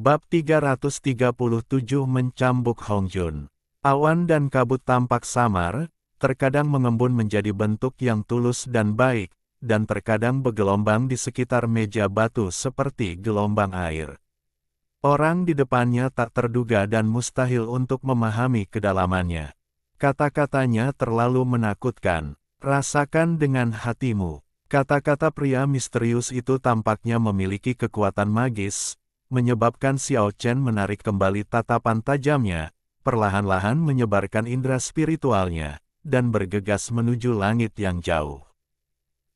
Bab 337 Mencambuk Hongjun. Awan dan kabut tampak samar, terkadang mengembun menjadi bentuk yang tulus dan baik, dan terkadang bergelombang di sekitar meja batu seperti gelombang air. Orang di depannya tak terduga dan mustahil untuk memahami kedalamannya. Kata-katanya terlalu menakutkan. Rasakan dengan hatimu. Kata-kata pria misterius itu tampaknya memiliki kekuatan magis, menyebabkan Xiao Chen menarik kembali tatapan tajamnya, perlahan-lahan menyebarkan indera spiritualnya, dan bergegas menuju langit yang jauh.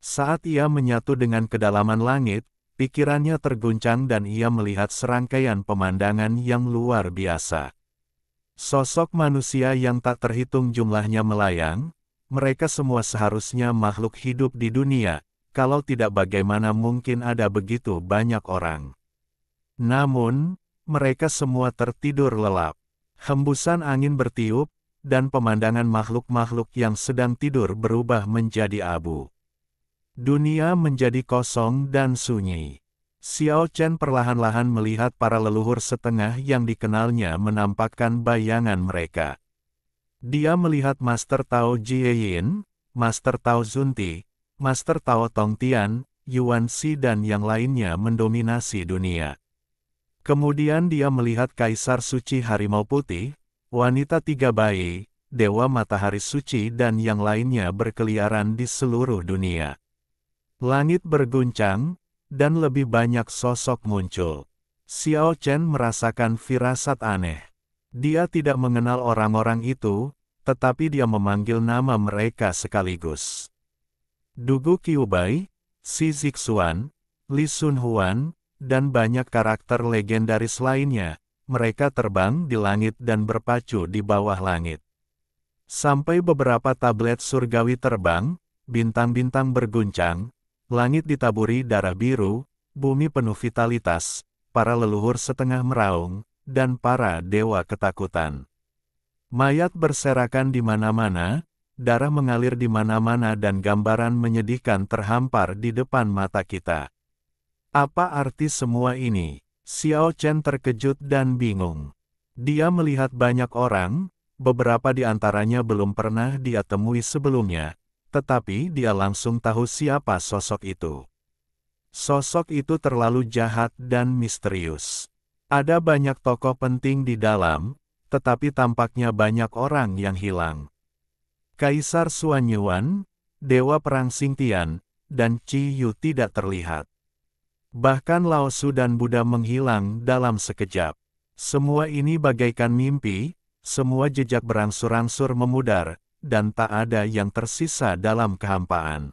Saat ia menyatu dengan kedalaman langit, pikirannya terguncang dan ia melihat serangkaian pemandangan yang luar biasa. Sosok manusia yang tak terhitung jumlahnya melayang, mereka semua seharusnya makhluk hidup di dunia, kalau tidak bagaimana mungkin ada begitu banyak orang. Namun, mereka semua tertidur lelap. Hembusan angin bertiup, dan pemandangan makhluk-makhluk yang sedang tidur berubah menjadi abu. Dunia menjadi kosong dan sunyi. Xiao Chen perlahan-lahan melihat para leluhur setengah yang dikenalnya menampakkan bayangan mereka. Dia melihat Master Tao Jieyin, Master Tao Zunti, Master Tao Tongtian, Yuan Shi dan yang lainnya mendominasi dunia. Kemudian dia melihat Kaisar Suci Harimau Putih, Wanita Tiga Bayi, Dewa Matahari Suci dan yang lainnya berkeliaran di seluruh dunia. Langit berguncang, dan lebih banyak sosok muncul. Xiao Chen merasakan firasat aneh. Dia tidak mengenal orang-orang itu, tetapi dia memanggil nama mereka sekaligus. Dugu Qiubai, Xi Zixuan, Li Sunhuan, dan banyak karakter legendaris lainnya, mereka terbang di langit dan berpacu di bawah langit. Sampai beberapa tablet surgawi terbang, bintang-bintang berguncang, langit ditaburi darah biru, bumi penuh vitalitas, para leluhur setengah meraung, dan para dewa ketakutan. Mayat berserakan di mana-mana, darah mengalir di mana-mana dan gambaran menyedihkan terhampar di depan mata kita. Apa arti semua ini? Xiao Chen terkejut dan bingung. Dia melihat banyak orang, beberapa di antaranya belum pernah dia temui sebelumnya, tetapi dia langsung tahu siapa sosok itu. Sosok itu terlalu jahat dan misterius. Ada banyak tokoh penting di dalam, tetapi tampaknya banyak orang yang hilang. Kaisar Xuanyuan, Dewa Perang Xingtian, dan Qi Yu tidak terlihat. Bahkan Lao Su dan Buddha menghilang dalam sekejap. Semua ini bagaikan mimpi, semua jejak berangsur-angsur memudar, dan tak ada yang tersisa dalam kehampaan.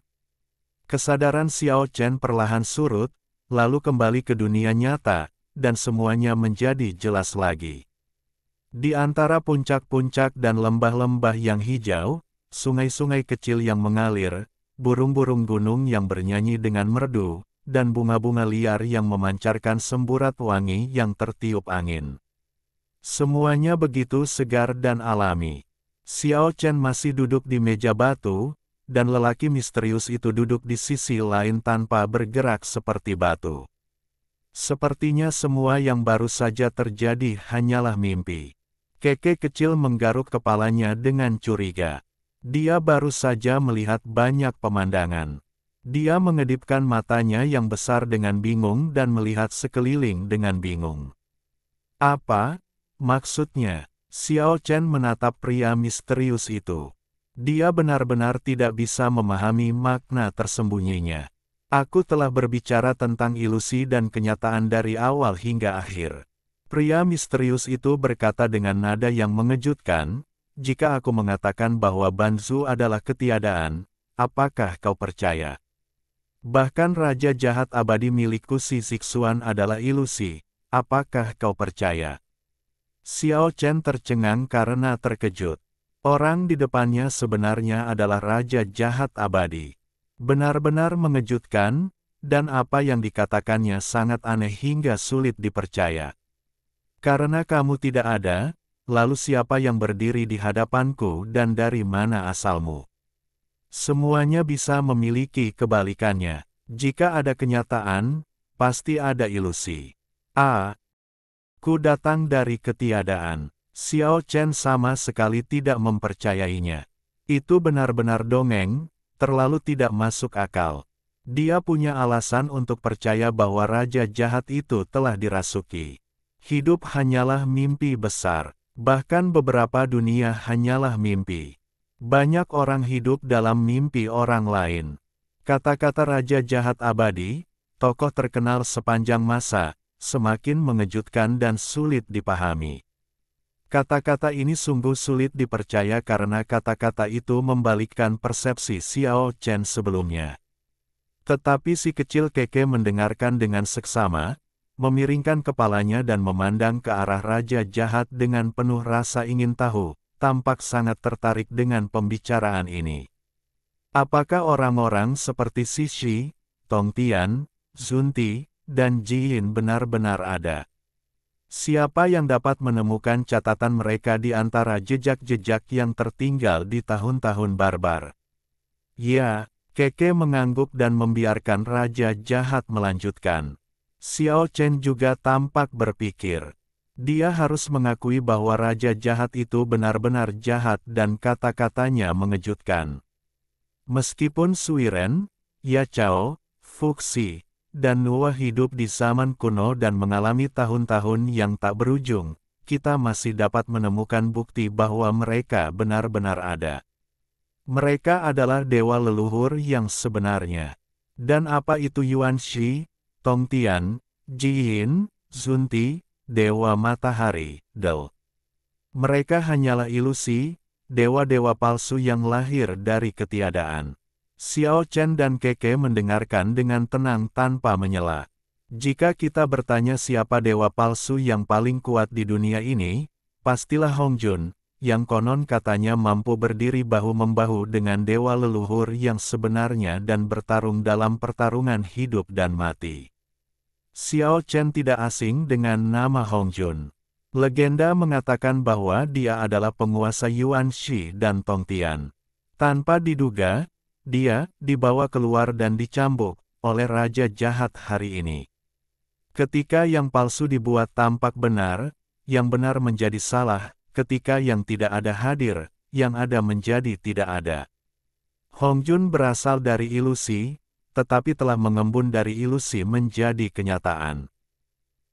Kesadaran Xiao Chen perlahan surut, lalu kembali ke dunia nyata, dan semuanya menjadi jelas lagi. Di antara puncak-puncak dan lembah-lembah yang hijau, sungai-sungai kecil yang mengalir, burung-burung gunung yang bernyanyi dengan merdu, dan bunga-bunga liar yang memancarkan semburat wangi yang tertiup angin. Semuanya begitu segar dan alami. Xiao Chen masih duduk di meja batu, dan lelaki misterius itu duduk di sisi lain tanpa bergerak seperti batu. Sepertinya semua yang baru saja terjadi hanyalah mimpi. Keke kecil menggaruk kepalanya dengan curiga. Dia baru saja melihat banyak pemandangan. Dia mengedipkan matanya yang besar dengan bingung dan melihat sekeliling dengan bingung. Apa maksudnya? Xiao Chen menatap pria misterius itu. Dia benar-benar tidak bisa memahami makna tersembunyinya. Aku telah berbicara tentang ilusi dan kenyataan dari awal hingga akhir. Pria misterius itu berkata dengan nada yang mengejutkan, jika aku mengatakan bahwa Banzu adalah ketiadaan, apakah kau percaya? Bahkan Raja Jahat Abadi milikku Xi Zixuan adalah ilusi, apakah kau percaya? Xiao Chen tercengang karena terkejut. Orang di depannya sebenarnya adalah Raja Jahat Abadi. Benar-benar mengejutkan, dan apa yang dikatakannya sangat aneh hingga sulit dipercaya. Karena kamu tidak ada, lalu siapa yang berdiri di hadapanku dan dari mana asalmu? Semuanya bisa memiliki kebalikannya. Jika ada kenyataan, pasti ada ilusi. Ku datang dari ketiadaan. Xiao Chen sama sekali tidak mempercayainya. Itu benar-benar dongeng, terlalu tidak masuk akal. Dia punya alasan untuk percaya bahwa raja jahat itu telah dirasuki. Hidup hanyalah mimpi besar. Bahkan beberapa dunia hanyalah mimpi. Banyak orang hidup dalam mimpi orang lain. Kata-kata raja jahat abadi, tokoh terkenal sepanjang masa, semakin mengejutkan dan sulit dipahami. Kata-kata ini sungguh sulit dipercaya karena kata-kata itu membalikkan persepsi Xiao Chen sebelumnya. Tetapi si kecil keke mendengarkan dengan seksama, memiringkan kepalanya dan memandang ke arah raja jahat dengan penuh rasa ingin tahu, tampak sangat tertarik dengan pembicaraan ini. Apakah orang-orang seperti Xi, Tongtian, Zunti, dan Jin benar-benar ada? Siapa yang dapat menemukan catatan mereka di antara jejak-jejak yang tertinggal di tahun-tahun barbar? Ya, Keke mengangguk dan membiarkan raja jahat melanjutkan. Xiao Chen juga tampak berpikir. Dia harus mengakui bahwa raja jahat itu benar-benar jahat dan kata-katanya mengejutkan. Meskipun Suiren, Ya Chao, Fuxi, dan Nuwa hidup di zaman kuno dan mengalami tahun-tahun yang tak berujung, kita masih dapat menemukan bukti bahwa mereka benar-benar ada. Mereka adalah dewa leluhur yang sebenarnya. Dan apa itu Yuan Shi, Tongtian, Jin, Zunti, dewa matahari, Del? Mereka hanyalah ilusi, dewa-dewa palsu yang lahir dari ketiadaan. Xiao Chen dan Keke mendengarkan dengan tenang tanpa menyela. Jika kita bertanya siapa dewa palsu yang paling kuat di dunia ini, pastilah Hongjun, yang konon katanya mampu berdiri bahu-membahu dengan dewa leluhur yang sebenarnya dan bertarung dalam pertarungan hidup dan mati. Xiao Chen tidak asing dengan nama Hongjun. Legenda mengatakan bahwa dia adalah penguasa Yuan Shi dan Tongtian. Tanpa diduga, dia dibawa keluar dan dicambuk oleh raja jahat hari ini. Ketika yang palsu dibuat tampak benar, yang benar menjadi salah. Ketika yang tidak ada hadir, yang ada menjadi tidak ada. Hongjun berasal dari ilusi, tetapi telah mengembun dari ilusi menjadi kenyataan.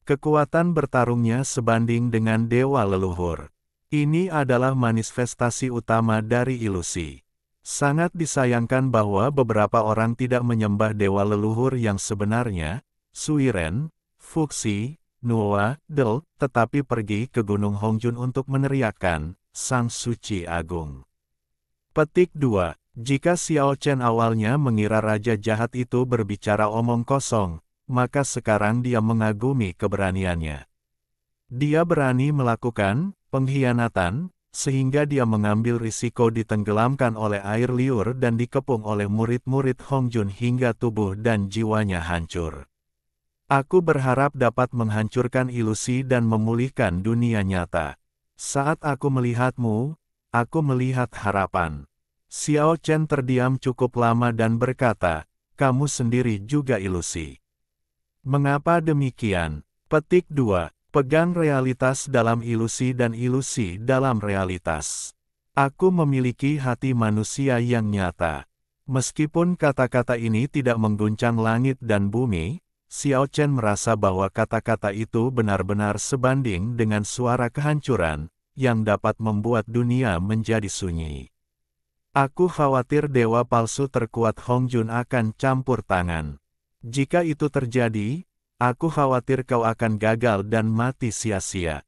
Kekuatan bertarungnya sebanding dengan dewa leluhur. Ini adalah manifestasi utama dari ilusi. Sangat disayangkan bahwa beberapa orang tidak menyembah dewa leluhur yang sebenarnya, Suiren, Fuxi, Nuwa, Del, tetapi pergi ke Gunung Hongjun untuk meneriakkan, Sang Suci Agung. Petik 2. Jika Xiao Chen awalnya mengira raja jahat itu berbicara omong kosong, maka sekarang dia mengagumi keberaniannya. Dia berani melakukan pengkhianatan, sehingga dia mengambil risiko ditenggelamkan oleh air liur dan dikepung oleh murid-murid Hongjun hingga tubuh dan jiwanya hancur. Aku berharap dapat menghancurkan ilusi dan memulihkan dunia nyata. Saat aku melihatmu, aku melihat harapan. Xiao Chen terdiam cukup lama dan berkata, kamu sendiri juga ilusi. Mengapa demikian? Petik 2. Pegang realitas dalam ilusi dan ilusi dalam realitas. Aku memiliki hati manusia yang nyata. Meskipun kata-kata ini tidak mengguncang langit dan bumi, Xiao Chen merasa bahwa kata-kata itu benar-benar sebanding dengan suara kehancuran, yang dapat membuat dunia menjadi sunyi. Aku khawatir dewa palsu terkuat Hongjun akan campur tangan. Jika itu terjadi, aku khawatir kau akan gagal dan mati sia-sia.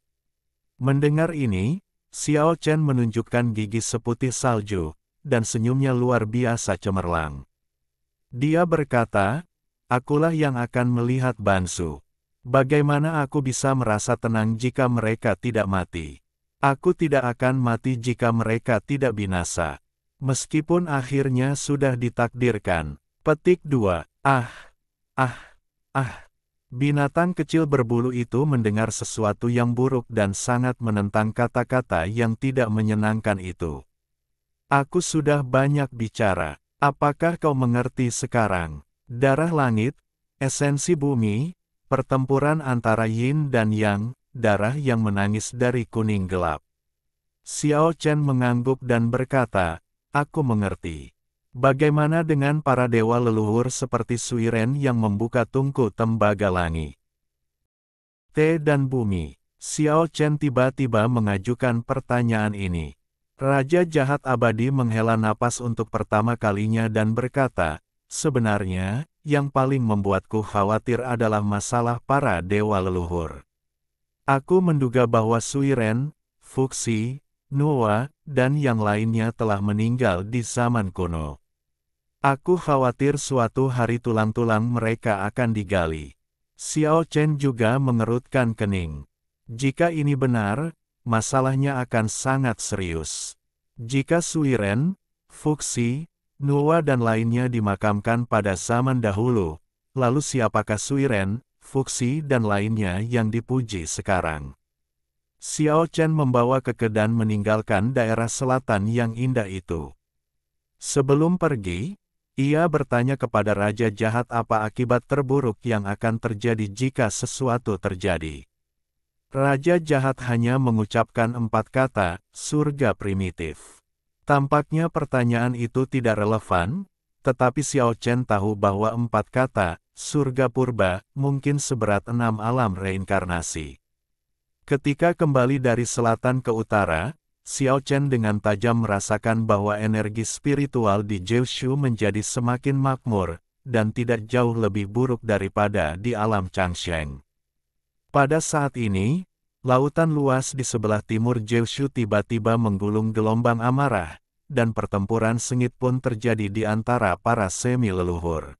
Mendengar ini, Xiao Chen menunjukkan gigi seputih salju, dan senyumnya luar biasa cemerlang. Dia berkata, akulah yang akan melihat Bansu. Bagaimana aku bisa merasa tenang jika mereka tidak mati? Aku tidak akan mati jika mereka tidak binasa. Meskipun akhirnya sudah ditakdirkan. Petik 2. Binatang kecil berbulu itu mendengar sesuatu yang buruk dan sangat menentang kata-kata yang tidak menyenangkan itu. Aku sudah banyak bicara. Apakah kau mengerti sekarang? Darah langit, esensi bumi, pertempuran antara yin dan yang, darah yang menangis dari kuning gelap. Xiao Chen mengangguk dan berkata, "Aku mengerti. Bagaimana dengan para dewa leluhur seperti Suiren yang membuka tungku Tembagalangi? Te dan bumi." Xiao Chen tiba-tiba mengajukan pertanyaan ini. Raja Jahat Abadi menghela napas untuk pertama kalinya dan berkata, "Sebenarnya, yang paling membuatku khawatir adalah masalah para dewa leluhur. Aku menduga bahwa Suiren, Fuxi, Nuwa, dan yang lainnya telah meninggal di zaman kuno. Aku khawatir suatu hari tulang-tulang mereka akan digali." Xiao Chen juga mengerutkan kening. Jika ini benar, masalahnya akan sangat serius. Jika Suiren, Fuxi, Nuwa dan lainnya dimakamkan pada zaman dahulu, lalu siapakah Suiren, Fuxi dan lainnya yang dipuji sekarang? Xiao Chen membawa kekedan meninggalkan daerah selatan yang indah itu. Sebelum pergi, ia bertanya kepada Raja Jahat apa akibat terburuk yang akan terjadi jika sesuatu terjadi. Raja Jahat hanya mengucapkan 4 kata, "surga primitif." Tampaknya pertanyaan itu tidak relevan, tetapi Xiao Chen tahu bahwa 4 kata, "surga purba," mungkin seberat 6 alam reinkarnasi. Ketika kembali dari selatan ke utara, Xiao Chen dengan tajam merasakan bahwa energi spiritual di Jiushu menjadi semakin makmur, dan tidak jauh lebih buruk daripada di alam Changsheng. Pada saat ini, lautan luas di sebelah timur Jiushu tiba-tiba menggulung gelombang amarah, dan pertempuran sengit pun terjadi di antara para semi-leluhur.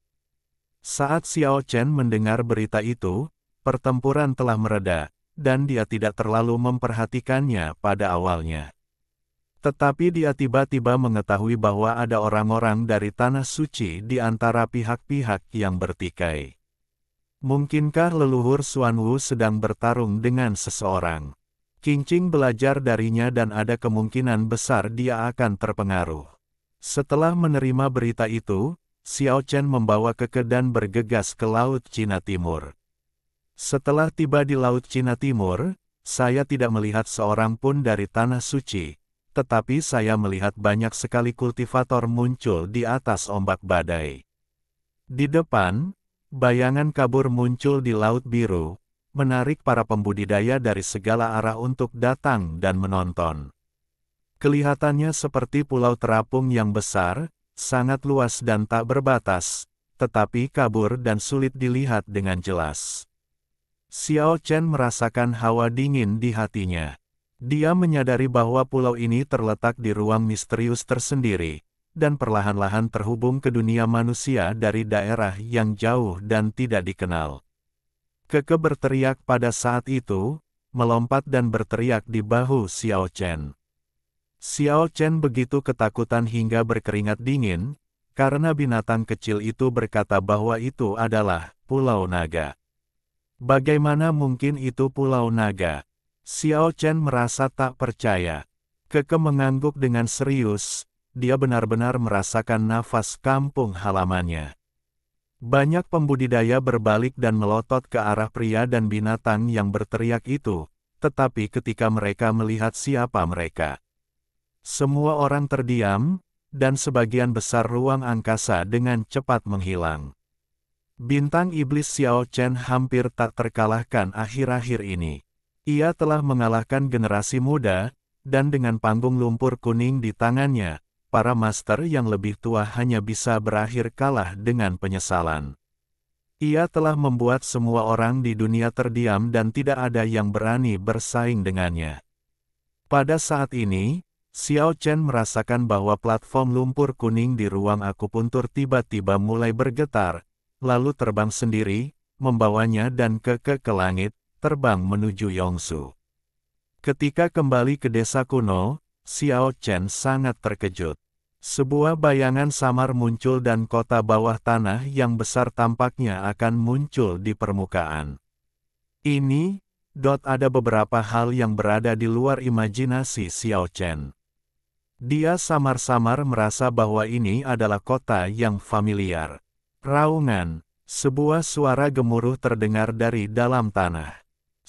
Saat Xiao Chen mendengar berita itu, pertempuran telah mereda, dan dia tidak terlalu memperhatikannya pada awalnya. Tetapi dia tiba-tiba mengetahui bahwa ada orang-orang dari Tanah Suci di antara pihak-pihak yang bertikai. Mungkinkah leluhur Xuanwu sedang bertarung dengan seseorang? Qingqing belajar darinya dan ada kemungkinan besar dia akan terpengaruh. Setelah menerima berita itu, Xiao Chen membawa Keke dan bergegas ke Laut Cina Timur. Setelah tiba di Laut Cina Timur, saya tidak melihat seorang pun dari Tanah Suci, tetapi saya melihat banyak sekali kultivator muncul di atas ombak badai. Di depan, bayangan kabur muncul di Laut Biru, menarik para pembudidaya dari segala arah untuk datang dan menonton. Kelihatannya seperti pulau terapung yang besar, sangat luas dan tak berbatas, tetapi kabur dan sulit dilihat dengan jelas. Xiao Chen merasakan hawa dingin di hatinya. Dia menyadari bahwa pulau ini terletak di ruang misterius tersendiri, dan perlahan-lahan terhubung ke dunia manusia dari daerah yang jauh dan tidak dikenal. Keke berteriak pada saat itu, melompat dan berteriak di bahu Xiao Chen. Xiao Chen begitu ketakutan hingga berkeringat dingin, karena binatang kecil itu berkata bahwa itu adalah Pulau Naga. Bagaimana mungkin itu Pulau Naga? Xiao Chen merasa tak percaya. Keke mengangguk dengan serius, dia benar-benar merasakan nafas kampung halamannya. Banyak pembudidaya berbalik dan melotot ke arah pria dan binatang yang berteriak itu, tetapi ketika mereka melihat siapa mereka, semua orang terdiam, dan sebagian besar ruang angkasa dengan cepat menghilang. Bintang iblis Xiao Chen hampir tak terkalahkan akhir-akhir ini. Ia telah mengalahkan generasi muda, dan dengan panggung lumpur kuning di tangannya, para master yang lebih tua hanya bisa berakhir kalah dengan penyesalan. Ia telah membuat semua orang di dunia terdiam dan tidak ada yang berani bersaing dengannya. Pada saat ini, Xiao Chen merasakan bahwa platform lumpur kuning di ruang akupuntur tiba-tiba mulai bergetar, lalu terbang sendiri, membawanya dan ke langit, terbang menuju Yongsu. Ketika kembali ke desa kuno, Xiao Chen sangat terkejut. Sebuah bayangan samar muncul dan kota bawah tanah yang besar tampaknya akan muncul di permukaan. Ada beberapa hal yang berada di luar imajinasi Xiao Chen. Dia samar-samar merasa bahwa ini adalah kota yang familiar. Raungan, sebuah suara gemuruh terdengar dari dalam tanah.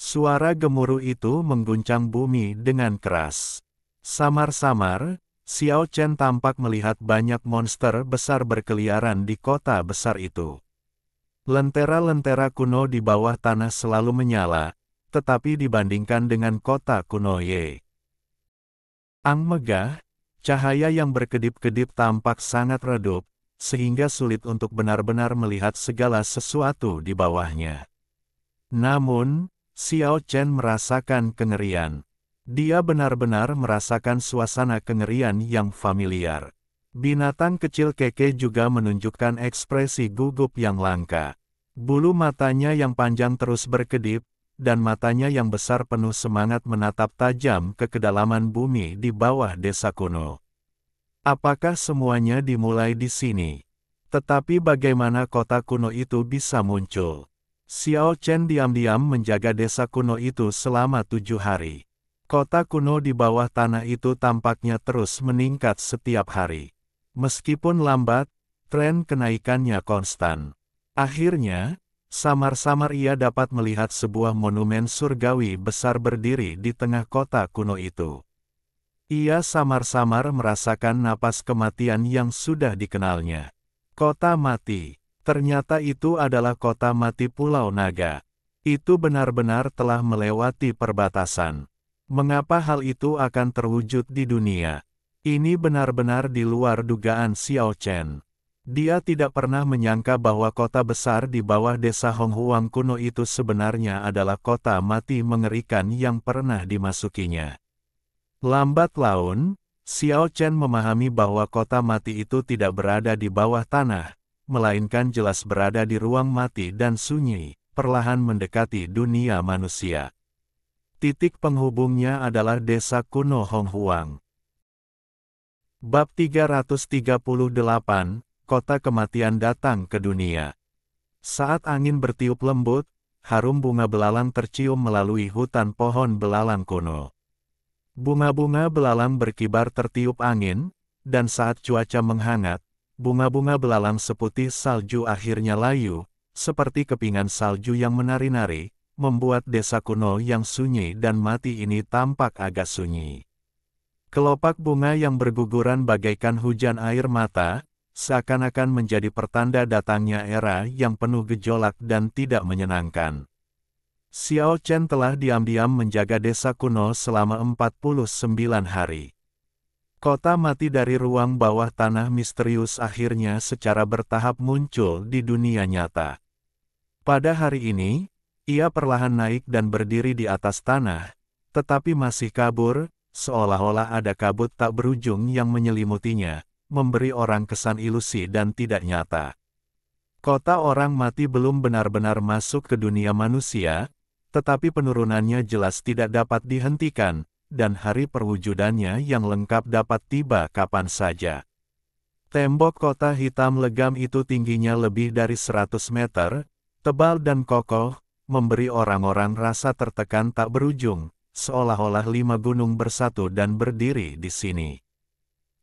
Suara gemuruh itu mengguncang bumi dengan keras. Samar-samar, Xiao Chen tampak melihat banyak monster besar berkeliaran di kota besar itu. Lentera-lentera kuno di bawah tanah selalu menyala, tetapi dibandingkan dengan kota kuno Ye Ang megah, cahaya yang berkedip-kedip tampak sangat redup, sehingga sulit untuk benar-benar melihat segala sesuatu di bawahnya. Namun, Xiao Chen merasakan kengerian. Dia benar-benar merasakan suasana kengerian yang familiar. Binatang kecil keke juga menunjukkan ekspresi gugup yang langka. Bulu matanya yang panjang terus berkedip, dan matanya yang besar penuh semangat menatap tajam ke kedalaman bumi di bawah desa kuno. Apakah semuanya dimulai di sini? Tetapi bagaimana kota kuno itu bisa muncul? Xiao Chen diam-diam menjaga desa kuno itu selama 7 hari. Kota kuno di bawah tanah itu tampaknya terus meningkat setiap hari. Meskipun lambat, tren kenaikannya konstan. Akhirnya, samar-samar ia dapat melihat sebuah monumen surgawi besar berdiri di tengah kota kuno itu. Ia samar-samar merasakan napas kematian yang sudah dikenalnya. Kota mati. Ternyata itu adalah kota mati Pulau Naga. Itu benar-benar telah melewati perbatasan. Mengapa hal itu akan terwujud di dunia? Ini benar-benar di luar dugaan Xiao Chen. Dia tidak pernah menyangka bahwa kota besar di bawah desa Honghuang kuno itu sebenarnya adalah kota mati mengerikan yang pernah dimasukinya. Lambat laun, Xiao Chen memahami bahwa kota mati itu tidak berada di bawah tanah, melainkan jelas berada di ruang mati dan sunyi, perlahan mendekati dunia manusia. Titik penghubungnya adalah desa kuno Honghuang. Bab 338, Kota Kematian datang ke dunia. Saat angin bertiup lembut, harum bunga belalang tercium melalui hutan pohon belalang kuno. Bunga-bunga belalang berkibar tertiup angin, dan saat cuaca menghangat, bunga-bunga belalang seputih salju akhirnya layu, seperti kepingan salju yang menari-nari, membuat desa kuno yang sunyi dan mati ini tampak agak sunyi. Kelopak bunga yang berguguran bagaikan hujan air mata, seakan-akan menjadi pertanda datangnya era yang penuh gejolak dan tidak menyenangkan. Xiao Chen telah diam-diam menjaga desa kuno selama 49 hari. Kota mati dari ruang bawah tanah misterius akhirnya secara bertahap muncul di dunia nyata. Pada hari ini, ia perlahan naik dan berdiri di atas tanah, tetapi masih kabur, seolah-olah ada kabut tak berujung yang menyelimutinya, memberi orang kesan ilusi dan tidak nyata. Kota orang mati belum benar-benar masuk ke dunia manusia, tetapi penurunannya jelas tidak dapat dihentikan, dan hari perwujudannya yang lengkap dapat tiba kapan saja. Tembok kota hitam legam itu tingginya lebih dari 100 meter, tebal dan kokoh, memberi orang-orang rasa tertekan tak berujung, seolah-olah 5 gunung bersatu dan berdiri di sini.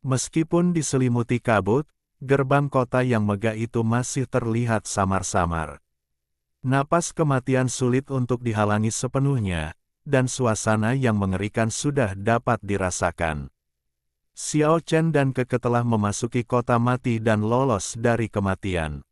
Meskipun diselimuti kabut, gerbang kota yang megah itu masih terlihat samar-samar. Napas kematian sulit untuk dihalangi sepenuhnya, dan suasana yang mengerikan sudah dapat dirasakan. Xiao Chen dan Keke telah memasuki kota mati dan lolos dari kematian.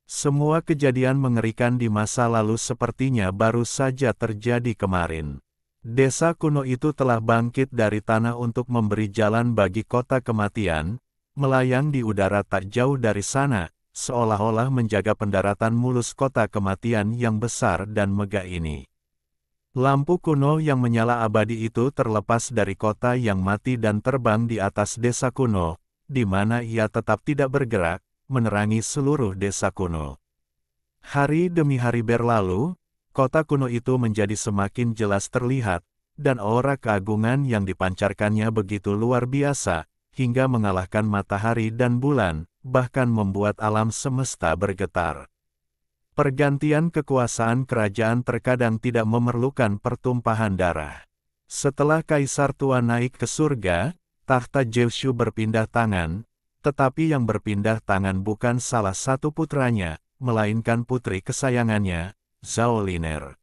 Semua kejadian mengerikan di masa lalu sepertinya baru saja terjadi kemarin. Desa kuno itu telah bangkit dari tanah untuk memberi jalan bagi kota kematian, melayang di udara tak jauh dari sana, seolah-olah menjaga pendaratan mulus kota kematian yang besar dan megah ini. Lampu kuno yang menyala abadi itu terlepas dari kota yang mati dan terbang di atas desa kuno, di mana ia tetap tidak bergerak, menerangi seluruh desa kuno. Hari demi hari berlalu, kota kuno itu menjadi semakin jelas terlihat, dan aura keagungan yang dipancarkannya begitu luar biasa, hingga mengalahkan matahari dan bulan, bahkan membuat alam semesta bergetar. Pergantian kekuasaan kerajaan terkadang tidak memerlukan pertumpahan darah. Setelah Kaisar Tua naik ke surga, tahta Jiushu berpindah tangan, tetapi yang berpindah tangan bukan salah satu putranya, melainkan putri kesayangannya, Zhao Liner.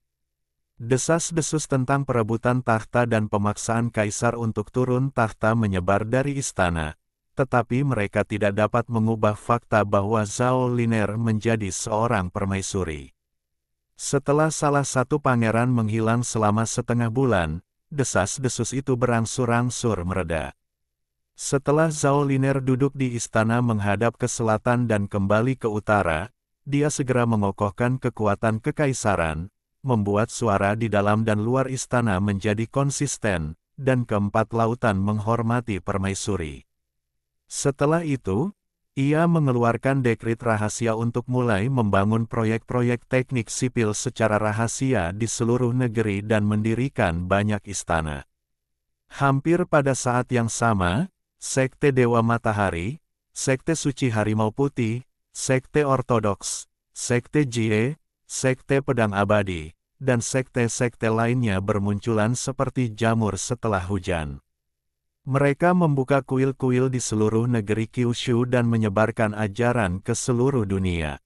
Desas-desus tentang perebutan tahta dan pemaksaan kaisar untuk turun tahta menyebar dari istana, tetapi mereka tidak dapat mengubah fakta bahwa Zhao Liner menjadi seorang permaisuri. Setelah salah satu pangeran menghilang selama setengah bulan, desas-desus itu berangsur-angsur mereda. Setelah Zhao Liner duduk di istana menghadap ke selatan dan kembali ke utara, dia segera mengokohkan kekuatan kekaisaran, membuat suara di dalam dan luar istana menjadi konsisten, dan keempat lautan menghormati permaisuri. Setelah itu, ia mengeluarkan dekrit rahasia untuk mulai membangun proyek-proyek teknik sipil secara rahasia di seluruh negeri dan mendirikan banyak istana. Hampir pada saat yang sama, Sekte Dewa Matahari, Sekte Suci Harimau Putih, Sekte Ortodoks, Sekte Jie, Sekte Pedang Abadi, dan sekte-sekte lainnya bermunculan seperti jamur setelah hujan. Mereka membuka kuil-kuil di seluruh negeri Kyushu dan menyebarkan ajaran ke seluruh dunia.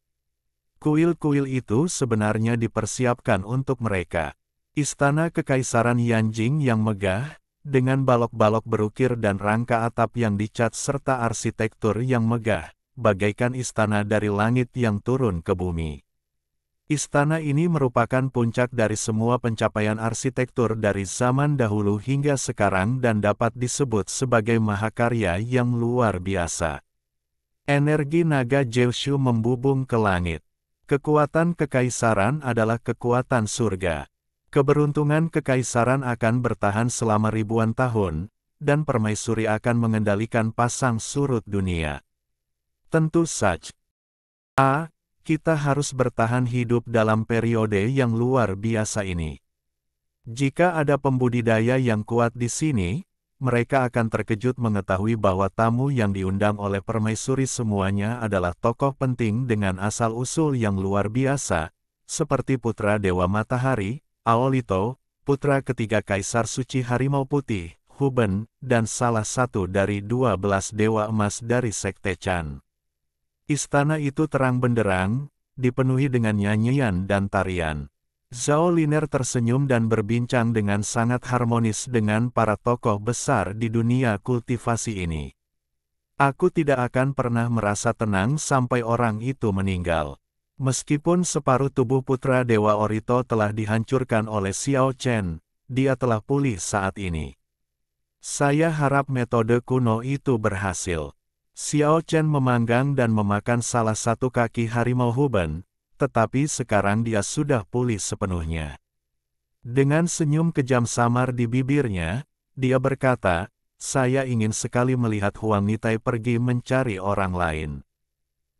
Kuil-kuil itu sebenarnya dipersiapkan untuk mereka. Istana Kekaisaran Yanjing yang megah, dengan balok-balok berukir dan rangka atap yang dicat serta arsitektur yang megah, bagaikan istana dari langit yang turun ke bumi. Istana ini merupakan puncak dari semua pencapaian arsitektur dari zaman dahulu hingga sekarang dan dapat disebut sebagai mahakarya yang luar biasa. Energi naga Jeoshu membubung ke langit. Kekuatan kekaisaran adalah kekuatan surga. Keberuntungan kekaisaran akan bertahan selama ribuan tahun, dan permaisuri akan mengendalikan pasang surut dunia. Tentu saja. Kita harus bertahan hidup dalam periode yang luar biasa ini. Jika ada pembudidaya yang kuat di sini, mereka akan terkejut mengetahui bahwa tamu yang diundang oleh permaisuri semuanya adalah tokoh penting dengan asal-usul yang luar biasa, seperti putra Dewa Matahari, Aolito, putra ketiga Kaisar Suci Harimau Putih, Huben, dan salah satu dari 12 Dewa Emas dari Sekte Chan. Istana itu terang benderang, dipenuhi dengan nyanyian dan tarian. Zhao Liner tersenyum dan berbincang dengan sangat harmonis dengan para tokoh besar di dunia kultivasi ini. Aku tidak akan pernah merasa tenang sampai orang itu meninggal. Meskipun separuh tubuh putra Dewa Orito telah dihancurkan oleh Xiao Chen, dia telah pulih saat ini. Saya harap metode kuno itu berhasil. Xiao Chen memanggang dan memakan salah satu kaki harimau Huben, tetapi sekarang dia sudah pulih sepenuhnya. Dengan senyum kejam samar di bibirnya, dia berkata, saya ingin sekali melihat Huang Nitai pergi mencari orang lain.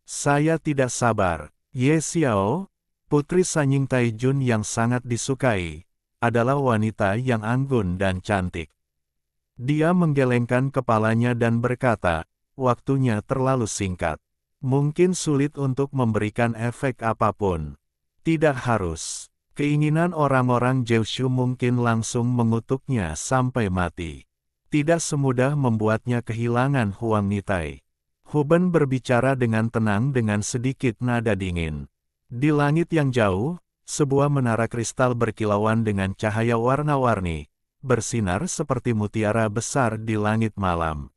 Saya tidak sabar. Ye Xiao, putri Sanying Taijun yang sangat disukai, adalah wanita yang anggun dan cantik. Dia menggelengkan kepalanya dan berkata, waktunya terlalu singkat. Mungkin sulit untuk memberikan efek apapun. Tidak harus. Keinginan orang-orang Jeoshu mungkin langsung mengutuknya sampai mati. Tidak semudah membuatnya kehilangan Huang Nitai. Huben berbicara dengan tenang dengan sedikit nada dingin. Di langit yang jauh, sebuah menara kristal berkilauan dengan cahaya warna-warni, bersinar seperti mutiara besar di langit malam.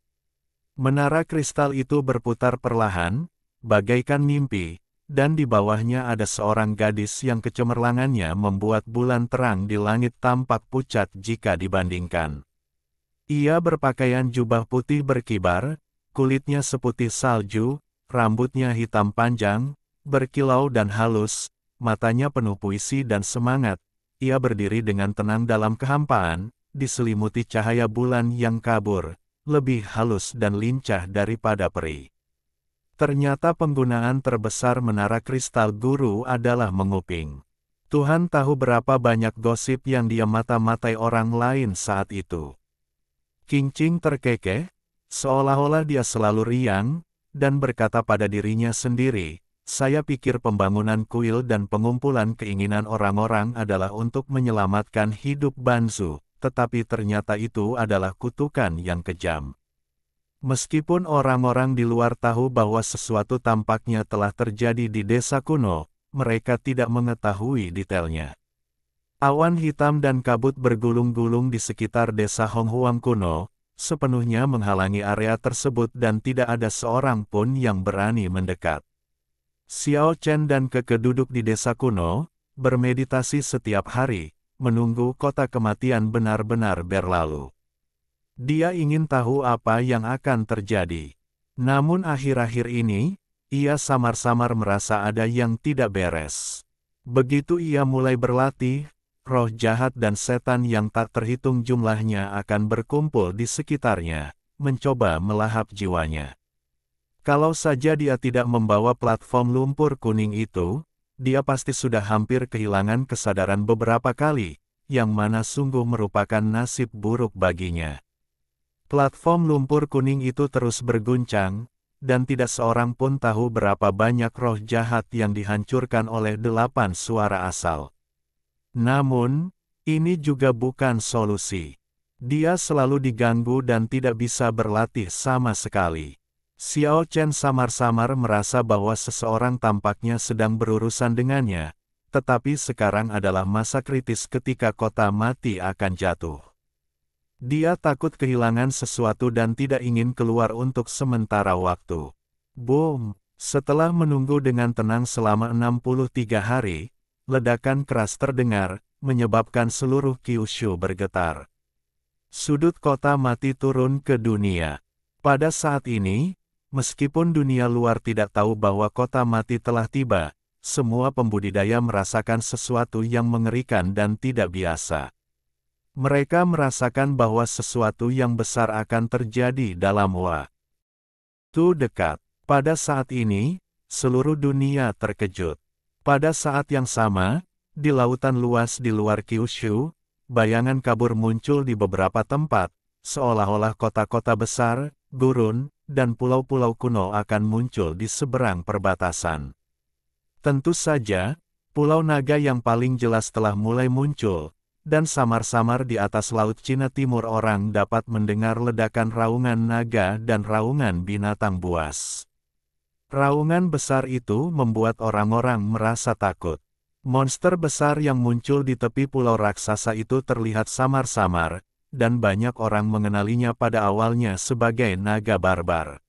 Menara kristal itu berputar perlahan, bagaikan mimpi, dan di bawahnya ada seorang gadis yang kecemerlangannya membuat bulan terang di langit tampak pucat jika dibandingkan. Ia berpakaian jubah putih berkibar, kulitnya seputih salju, rambutnya hitam panjang, berkilau dan halus, matanya penuh puisi dan semangat. Ia berdiri dengan tenang dalam kehampaan, diselimuti cahaya bulan yang kabur, lebih halus dan lincah daripada peri. Ternyata penggunaan terbesar menara kristal guru adalah menguping. Tuhan tahu berapa banyak gosip yang dia mata-matai orang lain saat itu. Qingqing terkekeh, seolah-olah dia selalu riang, dan berkata pada dirinya sendiri, saya pikir pembangunan kuil dan pengumpulan keinginan orang-orang adalah untuk menyelamatkan hidup Banzu. Tetapi ternyata itu adalah kutukan yang kejam. Meskipun orang-orang di luar tahu bahwa sesuatu tampaknya telah terjadi di desa kuno, mereka tidak mengetahui detailnya. Awan hitam dan kabut bergulung-gulung di sekitar desa Honghuang kuno, sepenuhnya menghalangi area tersebut dan tidak ada seorang pun yang berani mendekat. Xiao Chen dan Keke duduk di desa kuno, bermeditasi setiap hari, menunggu kota kematian benar-benar berlalu. Dia ingin tahu apa yang akan terjadi. Namun akhir-akhir ini, ia samar-samar merasa ada yang tidak beres. Begitu ia mulai berlatih, roh jahat dan setan yang tak terhitung jumlahnya akan berkumpul di sekitarnya, mencoba melahap jiwanya. Kalau saja dia tidak membawa platform lumpur kuning itu, dia pasti sudah hampir kehilangan kesadaran beberapa kali, yang mana sungguh merupakan nasib buruk baginya. Platform lumpur kuning itu terus berguncang, dan tidak seorang pun tahu berapa banyak roh jahat yang dihancurkan oleh 8 suara asal. Namun, ini juga bukan solusi. Dia selalu diganggu dan tidak bisa berlatih sama sekali. Xiao Chen samar-samar merasa bahwa seseorang tampaknya sedang berurusan dengannya, tetapi sekarang adalah masa kritis ketika kota mati akan jatuh. Dia takut kehilangan sesuatu dan tidak ingin keluar untuk sementara waktu. Boom! Setelah menunggu dengan tenang selama 63 hari, ledakan keras terdengar, menyebabkan seluruh Kyushu bergetar. Sudut kota mati turun ke dunia. Pada saat ini, meskipun dunia luar tidak tahu bahwa kota mati telah tiba, semua pembudidaya merasakan sesuatu yang mengerikan dan tidak biasa. Mereka merasakan bahwa sesuatu yang besar akan terjadi dalam waktu dekat. Pada saat ini, seluruh dunia terkejut. Pada saat yang sama, di lautan luas di luar Kyushu, bayangan kabur muncul di beberapa tempat, seolah-olah kota-kota besar, gurun, dan pulau-pulau kuno akan muncul di seberang perbatasan. Tentu saja, Pulau Naga yang paling jelas telah mulai muncul, dan samar-samar di atas Laut Cina Timur orang dapat mendengar ledakan raungan naga dan raungan binatang buas. Raungan besar itu membuat orang-orang merasa takut. Monster besar yang muncul di tepi pulau raksasa itu terlihat samar-samar, dan banyak orang mengenalinya pada awalnya sebagai naga barbar.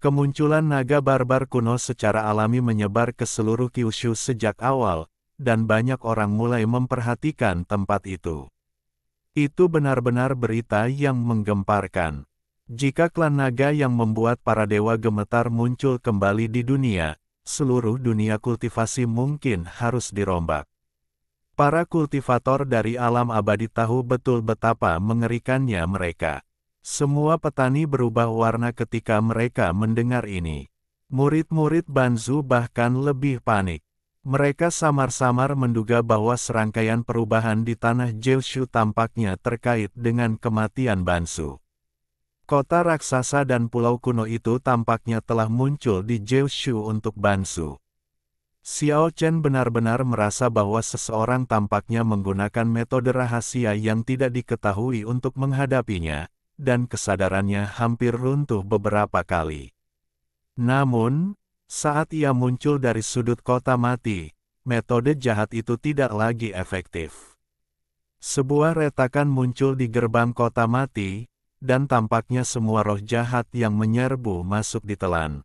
Kemunculan naga barbar kuno secara alami menyebar ke seluruh Kyushu sejak awal, dan banyak orang mulai memperhatikan tempat itu. Itu benar-benar berita yang menggemparkan. Jika klan naga yang membuat para dewa gemetar muncul kembali di dunia, seluruh dunia kultivasi mungkin harus dirombak. Para kultivator dari alam abadi tahu betul betapa mengerikannya mereka. Semua petani berubah warna ketika mereka mendengar ini. Murid-murid Banzu bahkan lebih panik. Mereka samar-samar menduga bahwa serangkaian perubahan di tanah Jeoshu tampaknya terkait dengan kematian Bansu. Kota raksasa dan pulau kuno itu tampaknya telah muncul di Jeoshu untuk Bansu. Xiao Chen benar-benar merasa bahwa seseorang tampaknya menggunakan metode rahasia yang tidak diketahui untuk menghadapinya, dan kesadarannya hampir runtuh beberapa kali. Namun, saat ia muncul dari sudut kota mati, metode jahat itu tidak lagi efektif. Sebuah retakan muncul di gerbang kota mati, dan tampaknya semua roh jahat yang menyerbu masuk ditelan.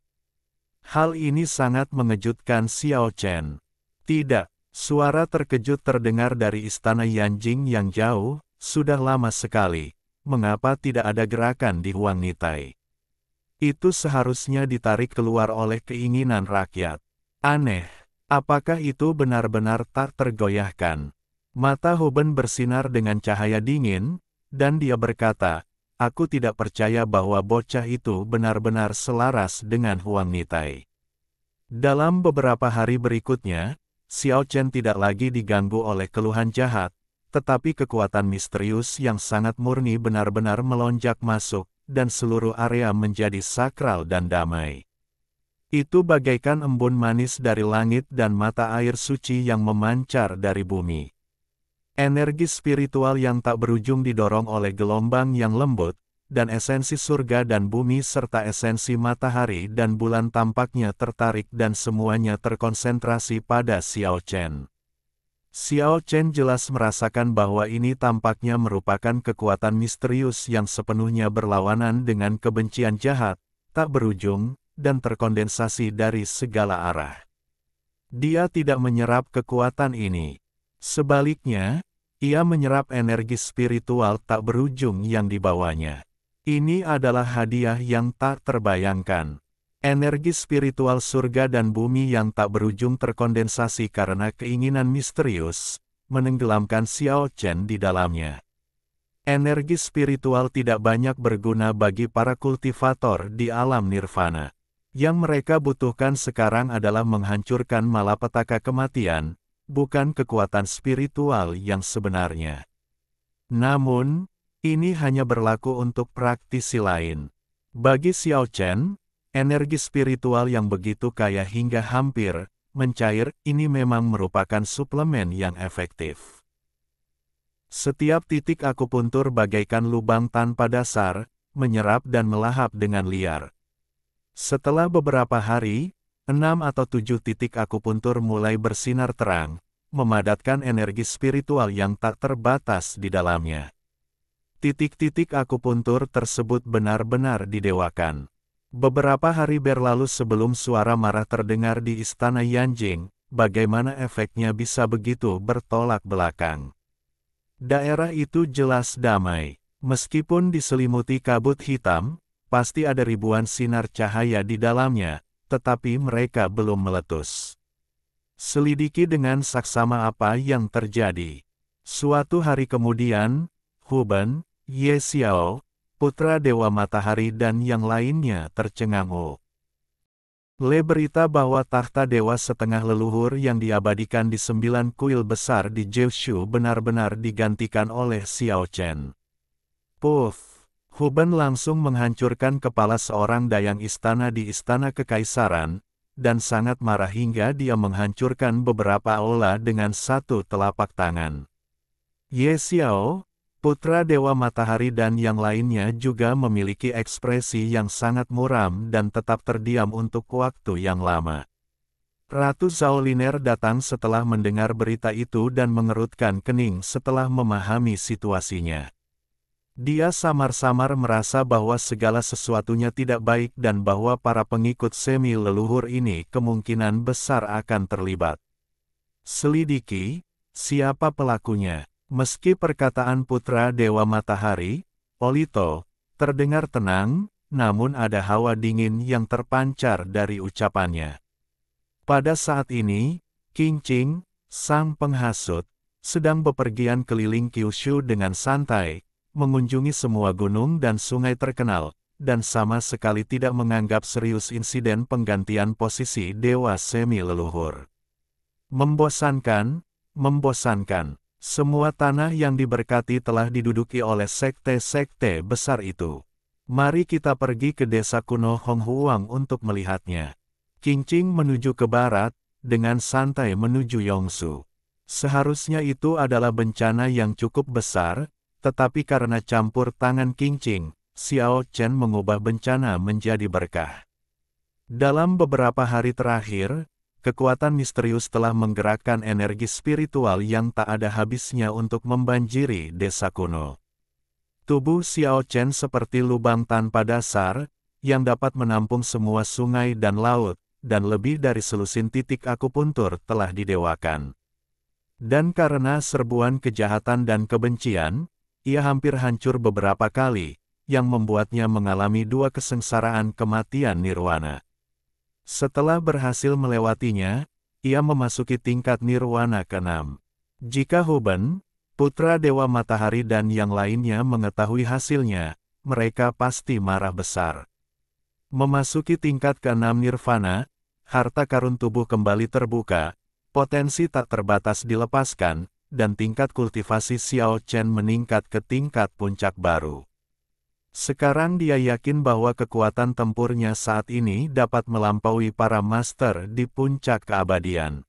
Hal ini sangat mengejutkan Xiao Chen. Tidak, suara terkejut terdengar dari istana Yanjing yang jauh, sudah lama sekali, mengapa tidak ada gerakan di Huang Nitai? Itu seharusnya ditarik keluar oleh keinginan rakyat. Aneh, apakah itu benar-benar tak tergoyahkan? Mata Hoben bersinar dengan cahaya dingin, dan dia berkata, aku tidak percaya bahwa bocah itu benar-benar selaras dengan Huang Nitai. Dalam beberapa hari berikutnya, Xiao Chen tidak lagi diganggu oleh keluhan jahat, tetapi kekuatan misterius yang sangat murni benar-benar melonjak masuk, dan seluruh area menjadi sakral dan damai. Itu bagaikan embun manis dari langit dan mata air suci yang memancar dari bumi. Energi spiritual yang tak berujung didorong oleh gelombang yang lembut, dan esensi surga dan bumi serta esensi matahari dan bulan tampaknya tertarik dan semuanya terkonsentrasi pada Xiao Chen. Xiao Chen jelas merasakan bahwa ini tampaknya merupakan kekuatan misterius yang sepenuhnya berlawanan dengan kebencian jahat, tak berujung, dan terkondensasi dari segala arah. Dia tidak menyerap kekuatan ini. Sebaliknya, ia menyerap energi spiritual tak berujung yang dibawanya. Ini adalah hadiah yang tak terbayangkan. Energi spiritual surga dan bumi yang tak berujung terkondensasi karena keinginan misterius, menenggelamkan Xiao Chen di dalamnya. Energi spiritual tidak banyak berguna bagi para kultivator di alam nirvana. Yang mereka butuhkan sekarang adalah menghancurkan malapetaka kematian, bukan kekuatan spiritual yang sebenarnya. Namun, ini hanya berlaku untuk praktisi lain. Bagi Xiao Chen, energi spiritual yang begitu kaya hingga hampir mencair, ini memang merupakan suplemen yang efektif. Setiap titik akupuntur bagaikan lubang tanpa dasar, menyerap dan melahap dengan liar. Setelah beberapa hari, 6 atau 7 titik akupuntur mulai bersinar terang, memadatkan energi spiritual yang tak terbatas di dalamnya. Titik-titik akupuntur tersebut benar-benar didewakan. Beberapa hari berlalu sebelum suara marah terdengar di istana Yanjing, bagaimana efeknya bisa begitu bertolak belakang. Daerah itu jelas damai. Meskipun diselimuti kabut hitam, pasti ada ribuan sinar cahaya di dalamnya, tetapi mereka belum meletus. Selidiki dengan saksama apa yang terjadi. Suatu hari kemudian, Huben, Ye Xiao, putra Dewa Matahari dan yang lainnya tercengang. Berita bahwa tahta dewa setengah leluhur yang diabadikan di 9 kuil besar di Jiushu benar-benar digantikan oleh Xiao Chen. Puff! Huben langsung menghancurkan kepala seorang dayang istana di Istana Kekaisaran, dan sangat marah hingga dia menghancurkan beberapa aula dengan satu telapak tangan. Ye Xiao, putra Dewa Matahari dan yang lainnya juga memiliki ekspresi yang sangat muram dan tetap terdiam untuk waktu yang lama. Ratu Zhaoliner datang setelah mendengar berita itu dan mengerutkan kening setelah memahami situasinya. Dia samar-samar merasa bahwa segala sesuatunya tidak baik dan bahwa para pengikut semi leluhur ini kemungkinan besar akan terlibat. Selidiki, siapa pelakunya? Meski perkataan putra Dewa Matahari, Olito, terdengar tenang, namun ada hawa dingin yang terpancar dari ucapannya. Pada saat ini, Qingqing, sang penghasut, sedang bepergian keliling Kyushu dengan santai, mengunjungi semua gunung dan sungai terkenal, dan sama sekali tidak menganggap serius insiden penggantian posisi Dewa Semi Leluhur. Membosankan, membosankan. Semua tanah yang diberkati telah diduduki oleh sekte-sekte besar itu. Mari kita pergi ke desa kuno Honghuang untuk melihatnya. Qingqing menuju ke barat, dengan santai menuju Yongsu. Seharusnya itu adalah bencana yang cukup besar, tetapi karena campur tangan Qingqing, Xiao Chen mengubah bencana menjadi berkah. Dalam beberapa hari terakhir, kekuatan misterius telah menggerakkan energi spiritual yang tak ada habisnya untuk membanjiri desa kuno. Tubuh Xiao Chen seperti lubang tanpa dasar, yang dapat menampung semua sungai dan laut, dan lebih dari selusin titik akupuntur telah didewakan. Dan karena serbuan kejahatan dan kebencian, ia hampir hancur beberapa kali, yang membuatnya mengalami 2 kesengsaraan kematian nirwana. Setelah berhasil melewatinya, ia memasuki tingkat nirwana ke-6. Jika Huben, putra Dewa Matahari dan yang lainnya mengetahui hasilnya, mereka pasti marah besar. Memasuki tingkat ke-6 nirvana, harta karun tubuh kembali terbuka, potensi tak terbatas dilepaskan, dan tingkat kultivasi Xiao Chen meningkat ke tingkat puncak baru. Sekarang dia yakin bahwa kekuatan tempurnya saat ini dapat melampaui para master di puncak keabadian.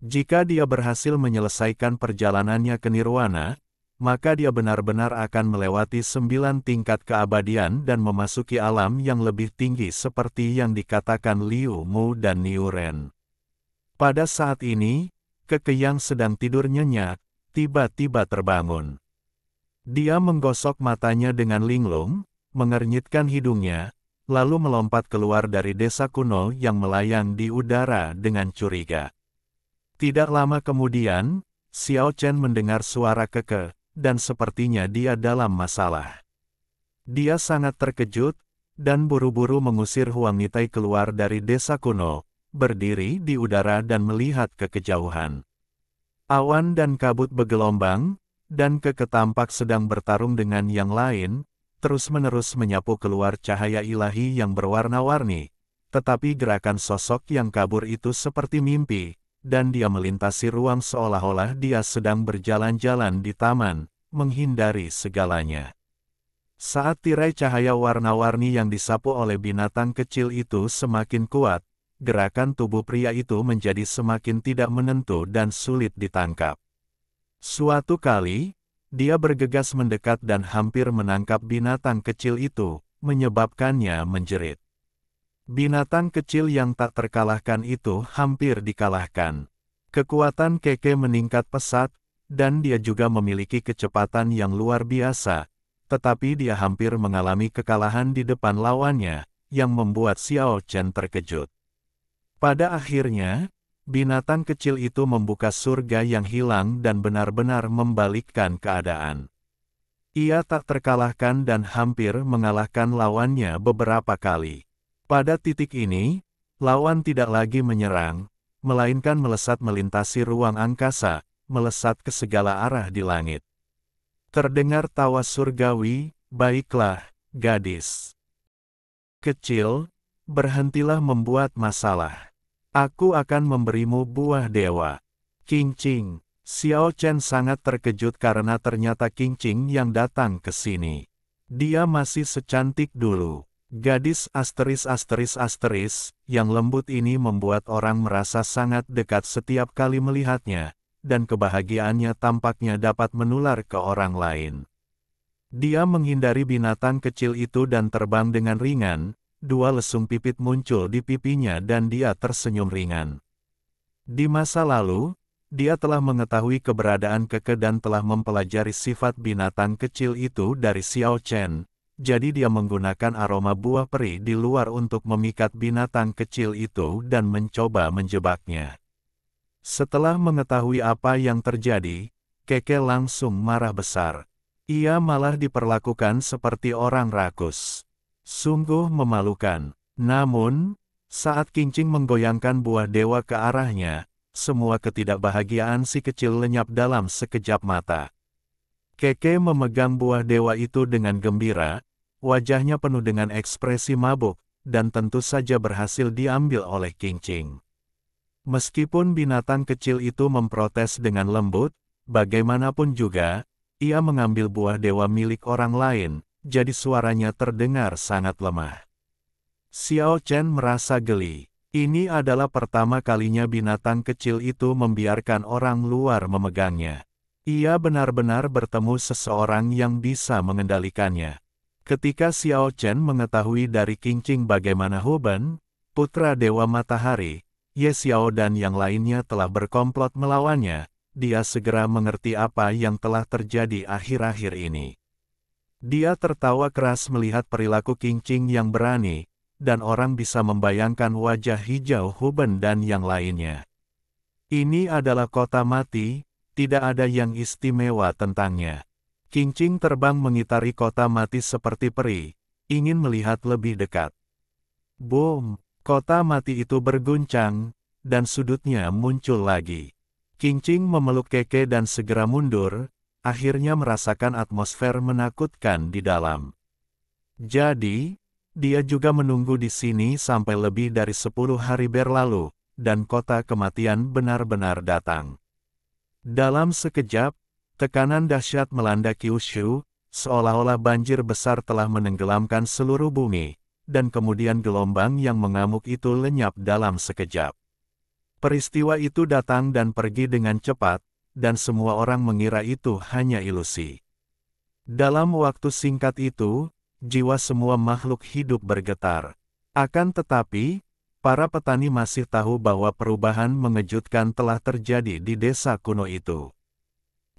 Jika dia berhasil menyelesaikan perjalanannya ke nirwana, maka dia benar-benar akan melewati 9 tingkat keabadian dan memasuki alam yang lebih tinggi seperti yang dikatakan Liu Mu dan Niu Ren. Pada saat ini, Keke yang sedang tidur nyenyak, tiba-tiba terbangun. Dia menggosok matanya dengan linglung, mengernyitkan hidungnya, lalu melompat keluar dari desa kuno yang melayang di udara dengan curiga. Tidak lama kemudian, Xiao Chen mendengar suara Keke, dan sepertinya dia dalam masalah. Dia sangat terkejut, dan buru-buru mengusir Huang Nitai keluar dari desa kuno, berdiri di udara dan melihat ke kejauhan. Awan dan kabut bergelombang, dan Keke tampak sedang bertarung dengan yang lain, terus-menerus menyapu keluar cahaya ilahi yang berwarna-warni, tetapi gerakan sosok yang kabur itu seperti mimpi, dan dia melintasi ruang seolah-olah dia sedang berjalan-jalan di taman, menghindari segalanya. Saat tirai cahaya warna-warni yang disapu oleh binatang kecil itu semakin kuat, gerakan tubuh pria itu menjadi semakin tidak menentu dan sulit ditangkap. Suatu kali, dia bergegas mendekat dan hampir menangkap binatang kecil itu, menyebabkannya menjerit. Binatang kecil yang tak terkalahkan itu hampir dikalahkan. Kekuatan Keke meningkat pesat, dan dia juga memiliki kecepatan yang luar biasa, tetapi dia hampir mengalami kekalahan di depan lawannya, yang membuat Xiao Chen terkejut. Pada akhirnya, binatang kecil itu membuka surga yang hilang dan benar-benar membalikkan keadaan. Ia tak terkalahkan dan hampir mengalahkan lawannya beberapa kali. Pada titik ini, lawan tidak lagi menyerang, melainkan melesat melintasi ruang angkasa, melesat ke segala arah di langit. Terdengar tawa surgawi, "Baiklah, gadis kecil, berhentilah membuat masalah. Aku akan memberimu buah dewa." Qingqing. Xiao Chen sangat terkejut karena ternyata Qingqing yang datang ke sini. Dia masih secantik dulu. Gadis yang lembut ini membuat orang merasa sangat dekat setiap kali melihatnya, dan kebahagiaannya tampaknya dapat menular ke orang lain. Dia menghindari binatang kecil itu dan terbang dengan ringan, dua lesung pipit muncul di pipinya dan dia tersenyum ringan. Di masa lalu, dia telah mengetahui keberadaan Keke dan telah mempelajari sifat binatang kecil itu dari Xiao Chen. Jadi dia menggunakan aroma buah peri di luar untuk memikat binatang kecil itu dan mencoba menjebaknya. Setelah mengetahui apa yang terjadi, Keke langsung marah besar. Ia malah diperlakukan seperti orang rakus. Sungguh memalukan. Namun, saat Qingqing menggoyangkan buah dewa ke arahnya, semua ketidakbahagiaan si kecil lenyap dalam sekejap mata. Keke memegang buah dewa itu dengan gembira, wajahnya penuh dengan ekspresi mabuk, dan tentu saja berhasil diambil oleh Qingqing. Meskipun binatang kecil itu memprotes dengan lembut, bagaimanapun juga, ia mengambil buah dewa milik orang lain, jadi suaranya terdengar sangat lemah. Xiao Chen merasa geli. Ini adalah pertama kalinya binatang kecil itu membiarkan orang luar memegangnya. Ia benar-benar bertemu seseorang yang bisa mengendalikannya. Ketika Xiao Chen mengetahui dari Qingqing bagaimana Huben, putra Dewa Matahari, Ye Xiao dan yang lainnya telah berkomplot melawannya, dia segera mengerti apa yang telah terjadi akhir-akhir ini. Dia tertawa keras melihat perilaku Qingqing yang berani, dan orang bisa membayangkan wajah hijau Huben dan yang lainnya. Ini adalah kota mati, tidak ada yang istimewa tentangnya. Qingqing terbang mengitari kota mati seperti peri, ingin melihat lebih dekat. Boom! Kota mati itu berguncang, dan sudutnya muncul lagi. Qingqing memeluk Keke dan segera mundur, akhirnya merasakan atmosfer menakutkan di dalam. Jadi, dia juga menunggu di sini sampai lebih dari 10 hari berlalu, dan kota kematian benar-benar datang. Dalam sekejap, tekanan dahsyat melanda Kyushu, seolah-olah banjir besar telah menenggelamkan seluruh bumi, dan kemudian gelombang yang mengamuk itu lenyap dalam sekejap. Peristiwa itu datang dan pergi dengan cepat, dan semua orang mengira itu hanya ilusi. Dalam waktu singkat itu, jiwa semua makhluk hidup bergetar. Akan tetapi, para petani masih tahu bahwa perubahan mengejutkan telah terjadi di desa kuno itu.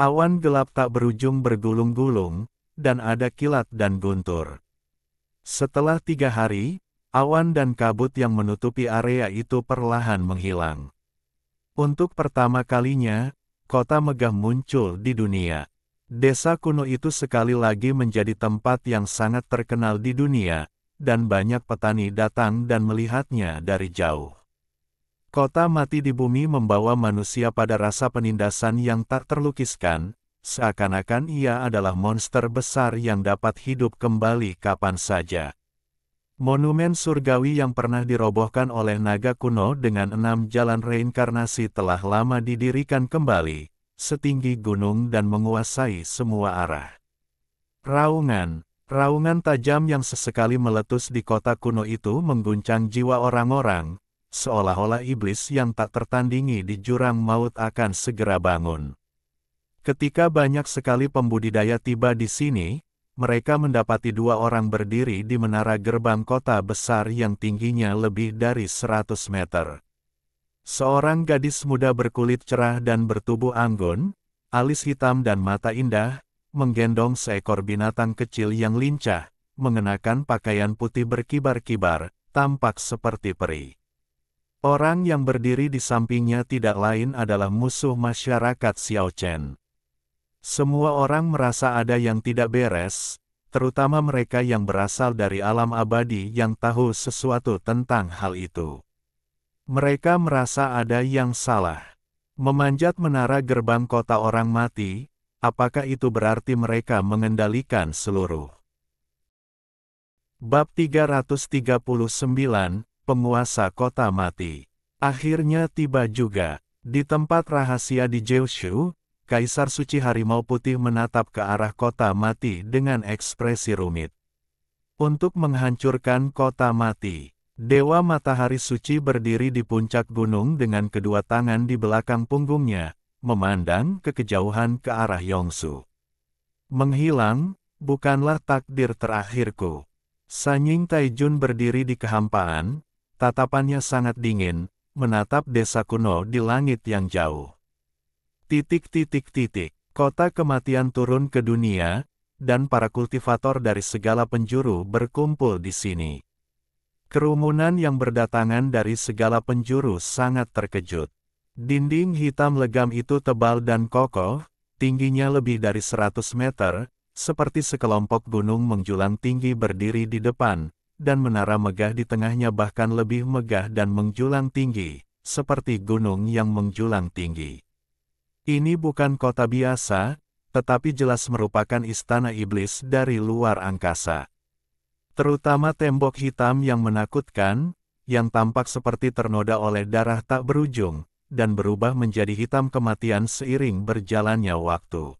Awan gelap tak berujung bergulung-gulung, dan ada kilat dan guntur. Setelah 3 hari, awan dan kabut yang menutupi area itu perlahan menghilang. Untuk pertama kalinya, kota megah muncul di dunia. Desa kuno itu sekali lagi menjadi tempat yang sangat terkenal di dunia, dan banyak petani datang dan melihatnya dari jauh. Kota mati di bumi membawa manusia pada rasa penindasan yang tak terlukiskan, seakan-akan ia adalah monster besar yang dapat hidup kembali kapan saja. Monumen surgawi yang pernah dirobohkan oleh naga kuno dengan 6 jalan reinkarnasi telah lama didirikan kembali, setinggi gunung dan menguasai semua arah. Raungan tajam yang sesekali meletus di kota kuno itu mengguncang jiwa orang-orang, seolah-olah iblis yang tak tertandingi di jurang maut akan segera bangun. Ketika banyak sekali pembudidaya tiba di sini, mereka mendapati 2 orang berdiri di menara gerbang kota besar yang tingginya lebih dari 100 meter. Seorang gadis muda berkulit cerah dan bertubuh anggun, alis hitam dan mata indah, menggendong seekor binatang kecil yang lincah, mengenakan pakaian putih berkibar-kibar, tampak seperti peri. Orang yang berdiri di sampingnya tidak lain adalah musuh masyarakat Xiao Chen. Semua orang merasa ada yang tidak beres, terutama mereka yang berasal dari alam abadi yang tahu sesuatu tentang hal itu. Mereka merasa ada yang salah. Memanjat menara gerbang kota orang mati, apakah itu berarti mereka mengendalikan seluruh? Bab 339, Penguasa Kota Mati. Akhirnya tiba juga. Di tempat rahasia di Jiushu, Kaisar Suci Harimau Putih menatap ke arah kota mati dengan ekspresi rumit. Untuk menghancurkan kota mati, Dewa Matahari Suci berdiri di puncak gunung dengan kedua tangan di belakang punggungnya, memandang ke kejauhan ke arah Yongsu. Menghilang, bukanlah takdir terakhirku. Sanying Taijun berdiri di kehampaan, tatapannya sangat dingin, menatap desa kuno di langit yang jauh. Kota kematian turun ke dunia, dan para kultivator dari segala penjuru berkumpul di sini. Kerumunan yang berdatangan dari segala penjuru sangat terkejut. Dinding hitam legam itu tebal dan kokoh, tingginya lebih dari 100 meter, seperti sekelompok gunung menjulang tinggi berdiri di depan, dan menara megah di tengahnya bahkan lebih megah dan menjulang tinggi, seperti gunung yang menjulang tinggi. Ini bukan kota biasa, tetapi jelas merupakan istana iblis dari luar angkasa. Terutama tembok hitam yang menakutkan, yang tampak seperti ternoda oleh darah tak berujung, dan berubah menjadi hitam kematian seiring berjalannya waktu.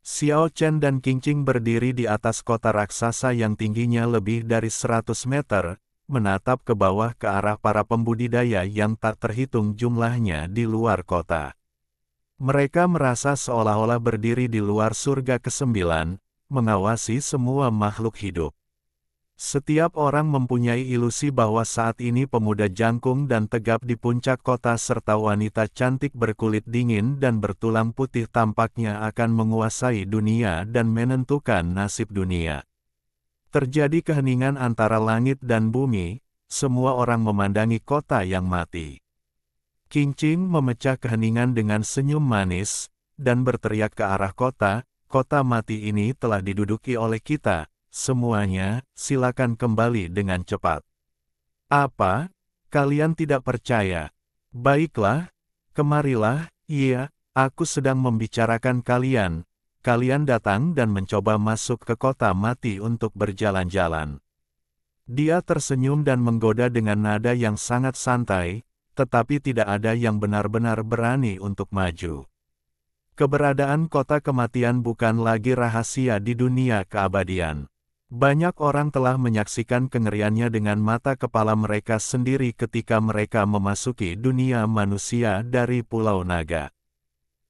Xiao Chen dan Qingqing berdiri di atas kota raksasa yang tingginya lebih dari 100 meter, menatap ke bawah ke arah para pembudidaya yang tak terhitung jumlahnya di luar kota. Mereka merasa seolah-olah berdiri di luar surga ke-9, mengawasi semua makhluk hidup. Setiap orang mempunyai ilusi bahwa saat ini pemuda jangkung dan tegap di puncak kota serta wanita cantik berkulit dingin dan bertulang putih tampaknya akan menguasai dunia dan menentukan nasib dunia. Terjadi keheningan antara langit dan bumi, semua orang memandangi kota yang mati. Qingqing memecah keheningan dengan senyum manis, dan berteriak ke arah kota, "Kota mati ini telah diduduki oleh kita. Semuanya, silakan kembali dengan cepat." "Apa? Kalian tidak percaya? Baiklah, kemarilah." "Iya, aku sedang membicarakan kalian. Kalian datang dan mencoba masuk ke kota mati untuk berjalan-jalan." Dia tersenyum dan menggoda dengan nada yang sangat santai, tetapi tidak ada yang benar-benar berani untuk maju. Keberadaan kota kematian bukan lagi rahasia di dunia keabadian. Banyak orang telah menyaksikan kengeriannya dengan mata kepala mereka sendiri ketika mereka memasuki dunia manusia dari Pulau Naga.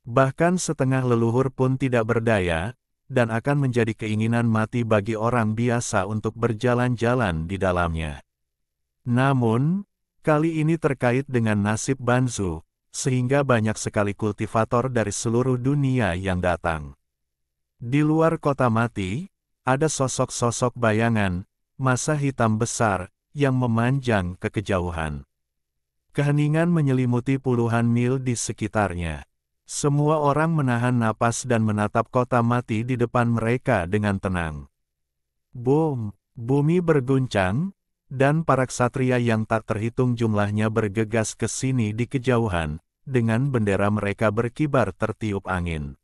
Bahkan setengah leluhur pun tidak berdaya, dan akan menjadi keinginan mati bagi orang biasa untuk berjalan-jalan di dalamnya. Namun, Kali ini terkait dengan nasib Banzu, sehingga banyak sekali kultivator dari seluruh dunia yang datang. Di luar kota mati, ada sosok-sosok bayangan, massa hitam besar, yang memanjang ke kejauhan. Keheningan menyelimuti puluhan mil di sekitarnya. Semua orang menahan napas dan menatap kota mati di depan mereka dengan tenang. Boom! Bumi berguncang, dan para ksatria yang tak terhitung jumlahnya bergegas ke sini di kejauhan, dengan bendera mereka berkibar tertiup angin.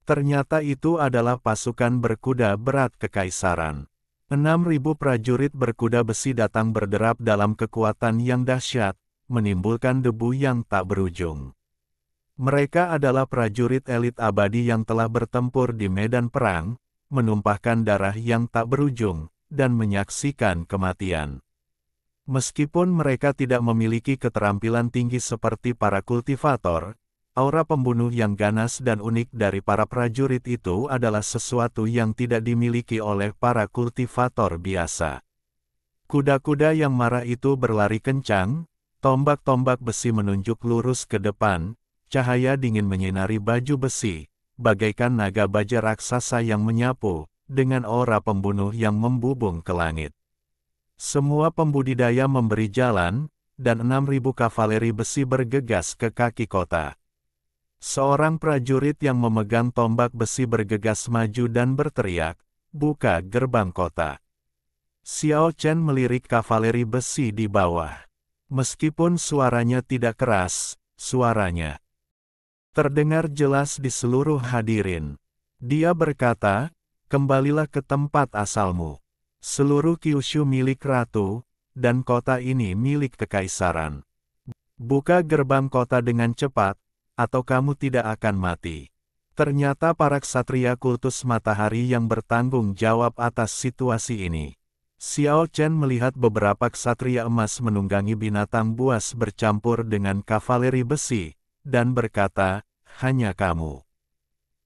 Ternyata itu adalah pasukan berkuda berat kekaisaran. 6.000 prajurit berkuda besi datang berderap dalam kekuatan yang dahsyat, menimbulkan debu yang tak berujung. Mereka adalah prajurit elit abadi yang telah bertempur di medan perang, menumpahkan darah yang tak berujung, dan menyaksikan kematian. Meskipun mereka tidak memiliki keterampilan tinggi seperti para kultivator, aura pembunuh yang ganas dan unik dari para prajurit itu adalah sesuatu yang tidak dimiliki oleh para kultivator biasa. Kuda-kuda yang marah itu berlari kencang, tombak-tombak besi menunjuk lurus ke depan, cahaya dingin menyinari baju besi, bagaikan naga baja raksasa yang menyapu, dengan aura pembunuh yang membubung ke langit. Semua pembudidaya memberi jalan, dan 6.000 kavaleri besi bergegas ke kaki kota. Seorang prajurit yang memegang tombak besi bergegas maju dan berteriak, "Buka gerbang kota." Xiao Chen melirik kavaleri besi di bawah. Meskipun suaranya tidak keras, suaranya terdengar jelas di seluruh hadirin. Dia berkata, "Kembalilah ke tempat asalmu. Seluruh Kyushu milik ratu, dan kota ini milik kekaisaran. Buka gerbang kota dengan cepat, atau kamu tidak akan mati." Ternyata para ksatria kultus matahari yang bertanggung jawab atas situasi ini. Xiao Chen melihat beberapa ksatria emas menunggangi binatang buas bercampur dengan kavaleri besi, dan berkata, "Hanya kamu.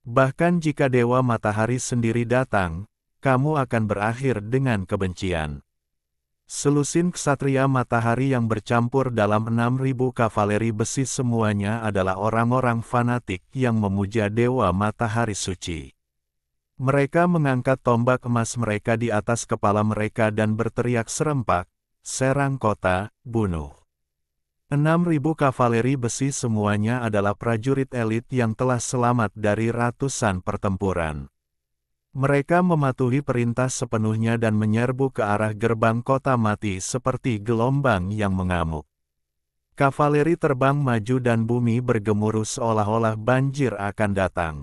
Bahkan jika Dewa Matahari sendiri datang, kamu akan berakhir dengan kebencian." Selusin ksatria matahari yang bercampur dalam 6.000 kavaleri besi semuanya adalah orang-orang fanatik yang memuja Dewa Matahari Suci. Mereka mengangkat tombak emas mereka di atas kepala mereka dan berteriak serempak, "Serang kota, bunuh." 6.000 kavaleri besi semuanya adalah prajurit elit yang telah selamat dari ratusan pertempuran. Mereka mematuhi perintah sepenuhnya dan menyerbu ke arah gerbang kota mati seperti gelombang yang mengamuk. Kavaleri terbang maju dan bumi bergemuruh seolah-olah banjir akan datang.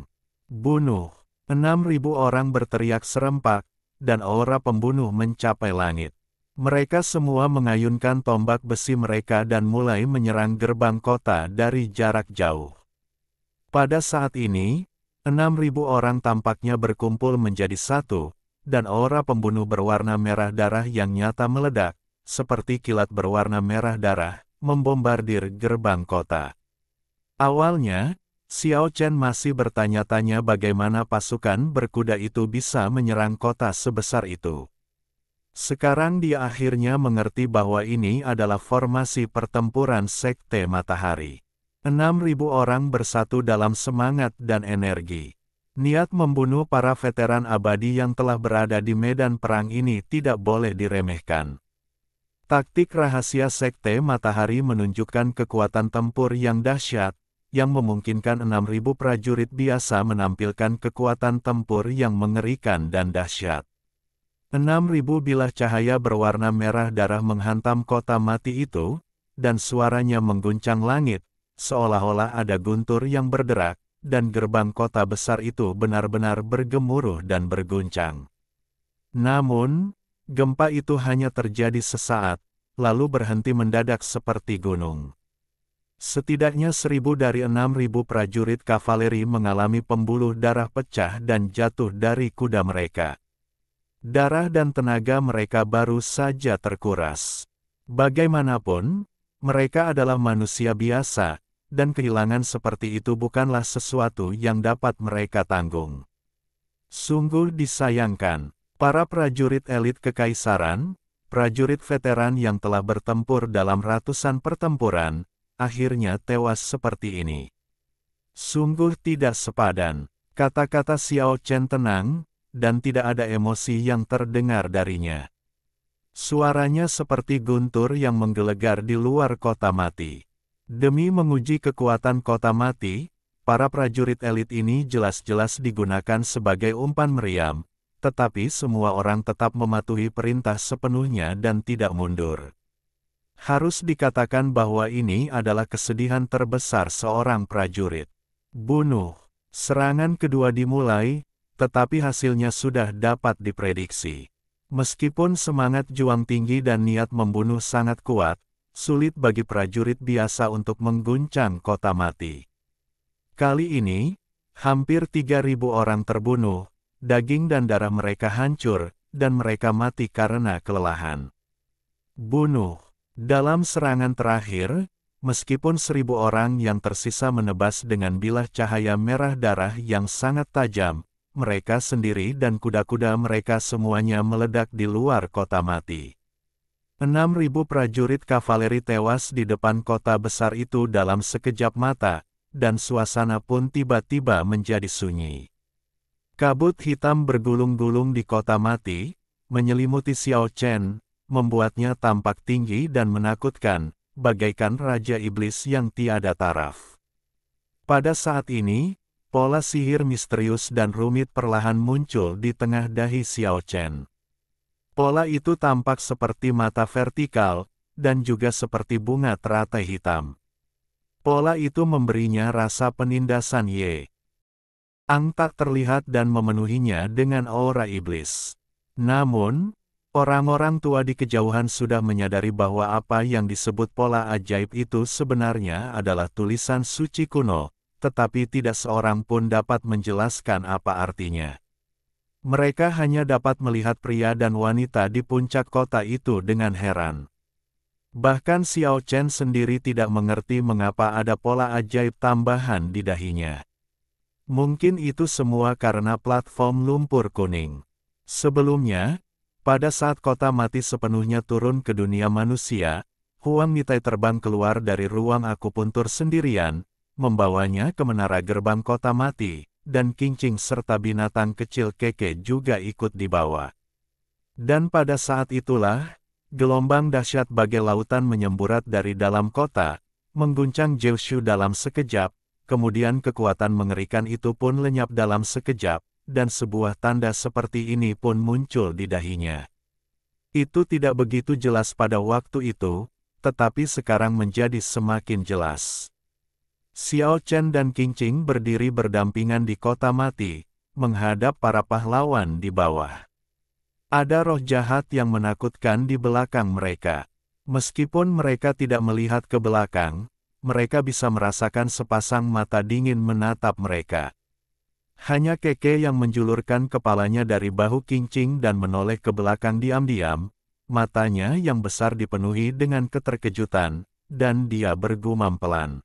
"Bunuh!" 6.000 orang berteriak serempak, dan aura pembunuh mencapai langit. Mereka semua mengayunkan tombak besi mereka dan mulai menyerang gerbang kota dari jarak jauh. Pada saat ini, 6.000 orang tampaknya berkumpul menjadi satu, dan aura pembunuh berwarna merah darah yang nyata meledak, seperti kilat berwarna merah darah, membombardir gerbang kota. Awalnya, Xiao Chen masih bertanya-tanya bagaimana pasukan berkuda itu bisa menyerang kota sebesar itu. Sekarang dia akhirnya mengerti bahwa ini adalah formasi pertempuran Sekte Matahari. 6.000 orang bersatu dalam semangat dan energi. Niat membunuh para veteran abadi yang telah berada di medan perang ini tidak boleh diremehkan. Taktik rahasia Sekte Matahari menunjukkan kekuatan tempur yang dahsyat, yang memungkinkan 6.000 prajurit biasa menampilkan kekuatan tempur yang mengerikan dan dahsyat. 6.000 bilah cahaya berwarna merah darah menghantam kota mati itu, dan suaranya mengguncang langit, seolah-olah ada guntur yang berderak, dan gerbang kota besar itu benar-benar bergemuruh dan berguncang. Namun, gempa itu hanya terjadi sesaat, lalu berhenti mendadak seperti gunung. Setidaknya 1.000 dari 6.000 prajurit kavaleri mengalami pembuluh darah pecah dan jatuh dari kuda mereka. Darah dan tenaga mereka baru saja terkuras. Bagaimanapun, mereka adalah manusia biasa, dan kehilangan seperti itu bukanlah sesuatu yang dapat mereka tanggung. Sungguh disayangkan, para prajurit elit kekaisaran, prajurit veteran yang telah bertempur dalam ratusan pertempuran, akhirnya tewas seperti ini. Sungguh tidak sepadan. Kata-kata Xiao Chen tenang, dan tidak ada emosi yang terdengar darinya. Suaranya seperti guntur yang menggelegar di luar kota mati. Demi menguji kekuatan kota mati, para prajurit elit ini jelas-jelas digunakan sebagai umpan meriam, tetapi semua orang tetap mematuhi perintah sepenuhnya dan tidak mundur. Harus dikatakan bahwa ini adalah kesedihan terbesar seorang prajurit. Bunuh. Serangan kedua dimulai, tetapi hasilnya sudah dapat diprediksi. Meskipun semangat juang tinggi dan niat membunuh sangat kuat, sulit bagi prajurit biasa untuk mengguncang kota mati. Kali ini, hampir 3.000 orang terbunuh, daging dan darah mereka hancur, dan mereka mati karena kelelahan. Bunuh. Dalam serangan terakhir, meskipun 1.000 orang yang tersisa menebas dengan bilah cahaya merah darah yang sangat tajam, mereka sendiri dan kuda-kuda mereka semuanya meledak di luar kota mati. 6.000 prajurit kavaleri tewas di depan kota besar itu dalam sekejap mata, dan suasana pun tiba-tiba menjadi sunyi. Kabut hitam bergulung-gulung di kota mati, menyelimuti Xiao Chen, membuatnya tampak tinggi dan menakutkan, bagaikan Raja Iblis yang tiada taraf. Pada saat ini, pola sihir misterius dan rumit perlahan muncul di tengah dahi Xiao Chen. Pola itu tampak seperti mata vertikal, dan juga seperti bunga teratai hitam. Pola itu memberinya rasa penindasan Ye. Ang tak terlihat dan memenuhinya dengan aura iblis. Namun, orang-orang tua di kejauhan sudah menyadari bahwa apa yang disebut pola ajaib itu sebenarnya adalah tulisan suci kuno, tetapi tidak seorang pun dapat menjelaskan apa artinya. Mereka hanya dapat melihat pria dan wanita di puncak kota itu dengan heran. Bahkan Xiao Chen sendiri tidak mengerti mengapa ada pola ajaib tambahan di dahinya. Mungkin itu semua karena platform lumpur kuning. Sebelumnya, pada saat kota mati sepenuhnya turun ke dunia manusia, Huang Nitai terbang keluar dari ruang akupuntur sendirian, membawanya ke menara gerbang kota mati, dan Qingqing serta binatang kecil Keke juga ikut dibawa. Dan pada saat itulah, gelombang dahsyat bagai lautan menyemburat dari dalam kota, mengguncang Jiushu dalam sekejap, kemudian kekuatan mengerikan itu pun lenyap dalam sekejap, dan sebuah tanda seperti ini pun muncul di dahinya. Itu tidak begitu jelas pada waktu itu, tetapi sekarang menjadi semakin jelas. Xiao Chen dan Qingqing berdiri berdampingan di kota mati, menghadap para pahlawan di bawah. Ada roh jahat yang menakutkan di belakang mereka. Meskipun mereka tidak melihat ke belakang, mereka bisa merasakan sepasang mata dingin menatap mereka. Hanya Keke yang menjulurkan kepalanya dari bahu Qingqing dan menoleh ke belakang diam-diam, matanya yang besar dipenuhi dengan keterkejutan, dan dia bergumam pelan.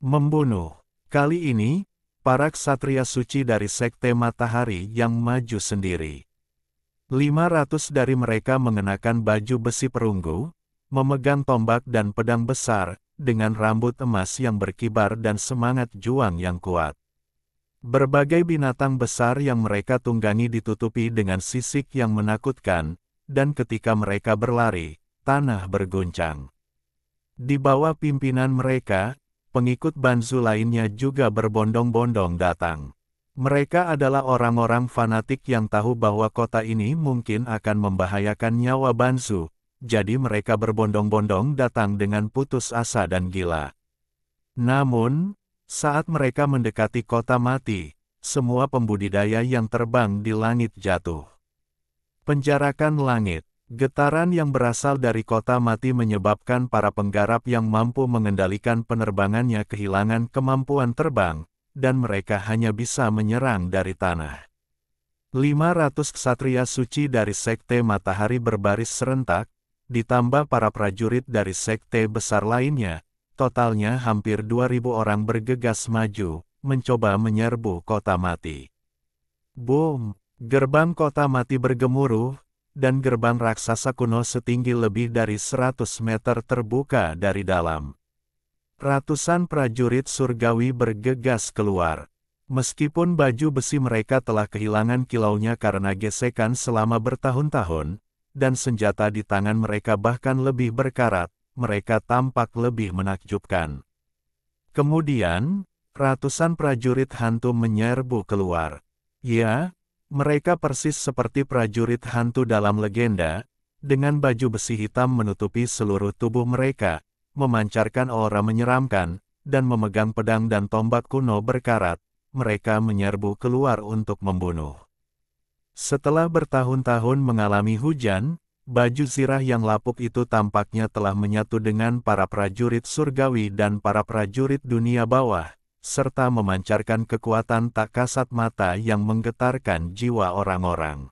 Membunuh. Kali ini, para ksatria suci dari Sekte Matahari yang maju sendiri. 500 dari mereka mengenakan baju besi perunggu, memegang tombak dan pedang besar, dengan rambut emas yang berkibar dan semangat juang yang kuat. Berbagai binatang besar yang mereka tunggangi ditutupi dengan sisik yang menakutkan, dan ketika mereka berlari, tanah berguncang. Di bawah pimpinan mereka, pengikut Banzu lainnya juga berbondong-bondong datang. Mereka adalah orang-orang fanatik yang tahu bahwa kota ini mungkin akan membahayakan nyawa Banzu, jadi mereka berbondong-bondong datang dengan putus asa dan gila. Namun, saat mereka mendekati kota mati, semua pembudidaya yang terbang di langit jatuh. Penjarakan langit, getaran yang berasal dari kota mati menyebabkan para penggarap yang mampu mengendalikan penerbangannya kehilangan kemampuan terbang, dan mereka hanya bisa menyerang dari tanah. 500 ksatria suci dari Sekte Matahari berbaris serentak, ditambah para prajurit dari sekte besar lainnya, totalnya hampir 2.000 orang bergegas maju, mencoba menyerbu kota mati. Boom! Gerbang kota mati bergemuruh, dan gerbang raksasa kuno setinggi lebih dari 100 meter terbuka dari dalam. Ratusan prajurit surgawi bergegas keluar. Meskipun baju besi mereka telah kehilangan kilaunya karena gesekan selama bertahun-tahun, dan senjata di tangan mereka bahkan lebih berkarat, mereka tampak lebih menakjubkan. Kemudian, ratusan prajurit hantu menyerbu keluar. Ya, mereka persis seperti prajurit hantu dalam legenda, dengan baju besi hitam menutupi seluruh tubuh mereka, memancarkan aura menyeramkan, dan memegang pedang dan tombak kuno berkarat. Mereka menyerbu keluar untuk membunuh. Setelah bertahun-tahun mengalami hujan, baju zirah yang lapuk itu tampaknya telah menyatu dengan para prajurit surgawi dan para prajurit dunia bawah, serta memancarkan kekuatan tak kasat mata yang menggetarkan jiwa orang-orang.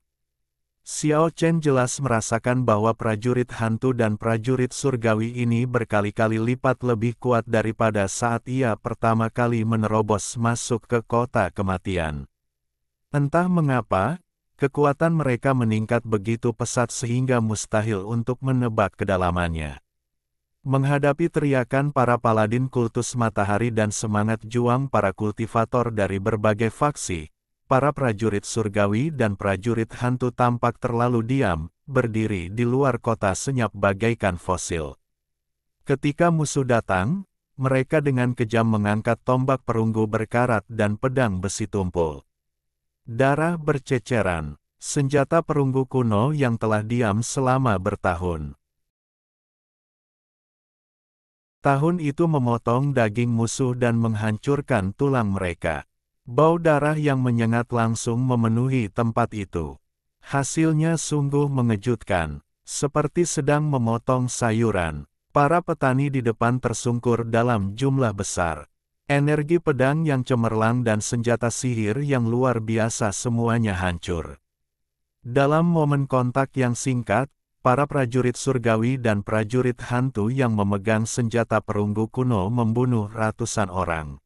Xiao Chen jelas merasakan bahwa prajurit hantu dan prajurit surgawi ini berkali-kali lipat lebih kuat daripada saat ia pertama kali menerobos masuk ke kota kematian. Entah mengapa, kekuatan mereka meningkat begitu pesat sehingga mustahil untuk menebak kedalamannya. Menghadapi teriakan para paladin kultus matahari dan semangat juang para kultivator dari berbagai faksi, para prajurit surgawi dan prajurit hantu tampak terlalu diam, berdiri di luar kota senyap bagaikan fosil. Ketika musuh datang, mereka dengan kejam mengangkat tombak perunggu berkarat dan pedang besi tumpul. Darah berceceran, senjata perunggu kuno yang telah diam selama bertahun. Tahun itu memotong daging musuh dan menghancurkan tulang mereka. Bau darah yang menyengat langsung memenuhi tempat itu. Hasilnya sungguh mengejutkan, seperti sedang memotong sayuran. Para petani di depan tersungkur dalam jumlah besar. Energi pedang yang cemerlang dan senjata sihir yang luar biasa semuanya hancur. Dalam momen kontak yang singkat, para prajurit surgawi dan prajurit hantu yang memegang senjata perunggu kuno membunuh ratusan orang.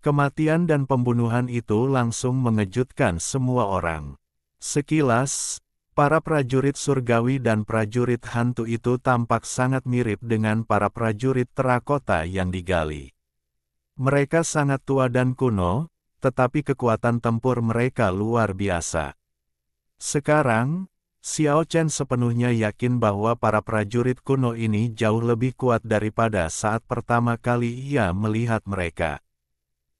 Kematian dan pembunuhan itu langsung mengejutkan semua orang. Sekilas, para prajurit surgawi dan prajurit hantu itu tampak sangat mirip dengan para prajurit terakota yang digali. Mereka sangat tua dan kuno, tetapi kekuatan tempur mereka luar biasa. Sekarang, Xiao Chen sepenuhnya yakin bahwa para prajurit kuno ini jauh lebih kuat daripada saat pertama kali ia melihat mereka.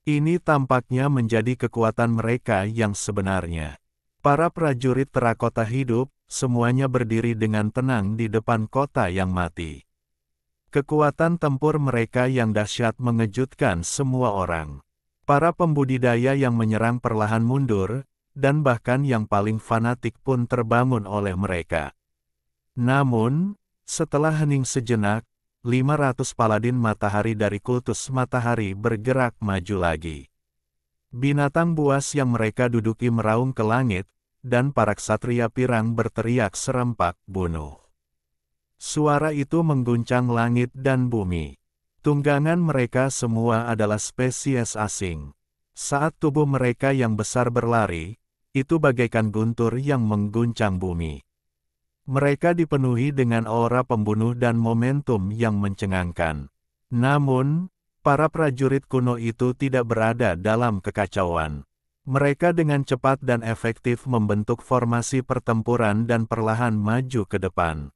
Ini tampaknya menjadi kekuatan mereka yang sebenarnya. Para prajurit terakota hidup, semuanya berdiri dengan tenang di depan kota yang mati. Kekuatan tempur mereka yang dahsyat mengejutkan semua orang. Para pembudidaya yang menyerang perlahan mundur, dan bahkan yang paling fanatik pun terbangun oleh mereka. Namun, setelah hening sejenak, 500 paladin matahari dari kultus matahari bergerak maju lagi. Binatang buas yang mereka duduki meraung ke langit, dan para ksatria pirang berteriak serempak bunuh. Suara itu mengguncang langit dan bumi. Tunggangan mereka semua adalah spesies asing. Saat tubuh mereka yang besar berlari, itu bagaikan guntur yang mengguncang bumi. Mereka dipenuhi dengan aura pembunuh dan momentum yang mencengangkan. Namun, para prajurit kuno itu tidak berada dalam kekacauan. Mereka dengan cepat dan efektif membentuk formasi pertempuran dan perlahan maju ke depan.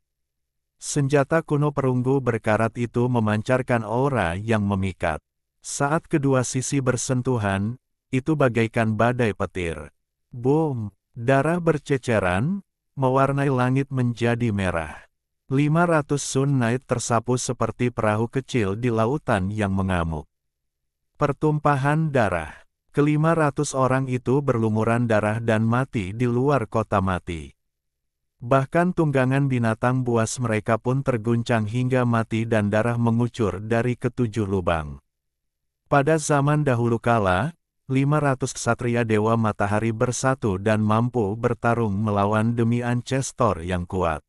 Senjata kuno perunggu berkarat itu memancarkan aura yang memikat. Saat kedua sisi bersentuhan, itu bagaikan badai petir. Boom! Darah berceceran, mewarnai langit menjadi merah. 500 Sun Knight tersapu seperti perahu kecil di lautan yang mengamuk. Pertumpahan darah. Ke-500 orang itu berlumuran darah dan mati di luar kota mati. Bahkan tunggangan binatang buas mereka pun terguncang hingga mati dan darah mengucur dari ketujuh lubang. Pada zaman dahulu kala, 500 ksatria Dewa Matahari bersatu dan mampu bertarung melawan demi Ancestor yang kuat.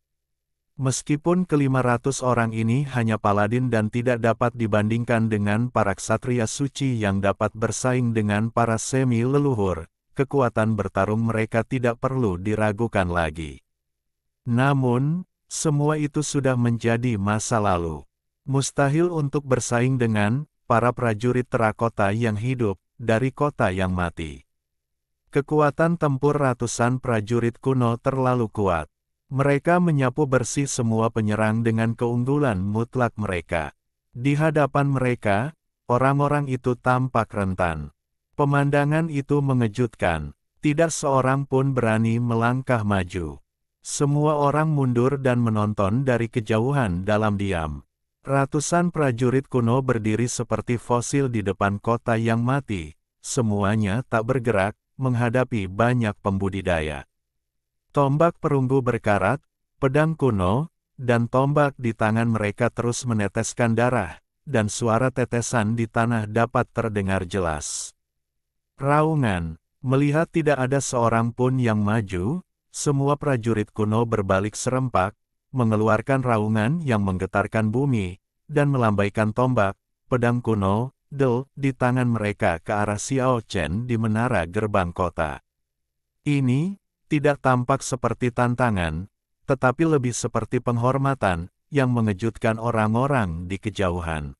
Meskipun ke-500 orang ini hanya paladin dan tidak dapat dibandingkan dengan para ksatria suci yang dapat bersaing dengan para semi-leluhur, kekuatan bertarung mereka tidak perlu diragukan lagi. Namun, semua itu sudah menjadi masa lalu. Mustahil untuk bersaing dengan para prajurit terakota yang hidup dari kota yang mati. Kekuatan tempur ratusan prajurit kuno terlalu kuat. Mereka menyapu bersih semua penyerang dengan keunggulan mutlak mereka. Di hadapan mereka, orang-orang itu tampak rentan. Pemandangan itu mengejutkan. Tidak seorang pun berani melangkah maju. Semua orang mundur dan menonton dari kejauhan dalam diam. Ratusan prajurit kuno berdiri seperti fosil di depan kota yang mati. Semuanya tak bergerak, menghadapi banyak pembudidaya. Tombak perunggu berkarat, pedang kuno, dan tombak di tangan mereka terus meneteskan darah, dan suara tetesan di tanah dapat terdengar jelas. Raungan, melihat tidak ada seorang pun yang maju, semua prajurit kuno berbalik serempak, mengeluarkan raungan yang menggetarkan bumi, dan melambaikan tombak, pedang kuno, di tangan mereka ke arah Xiao Chen di menara gerbang kota. Ini tidak tampak seperti tantangan, tetapi lebih seperti penghormatan yang mengejutkan orang-orang di kejauhan.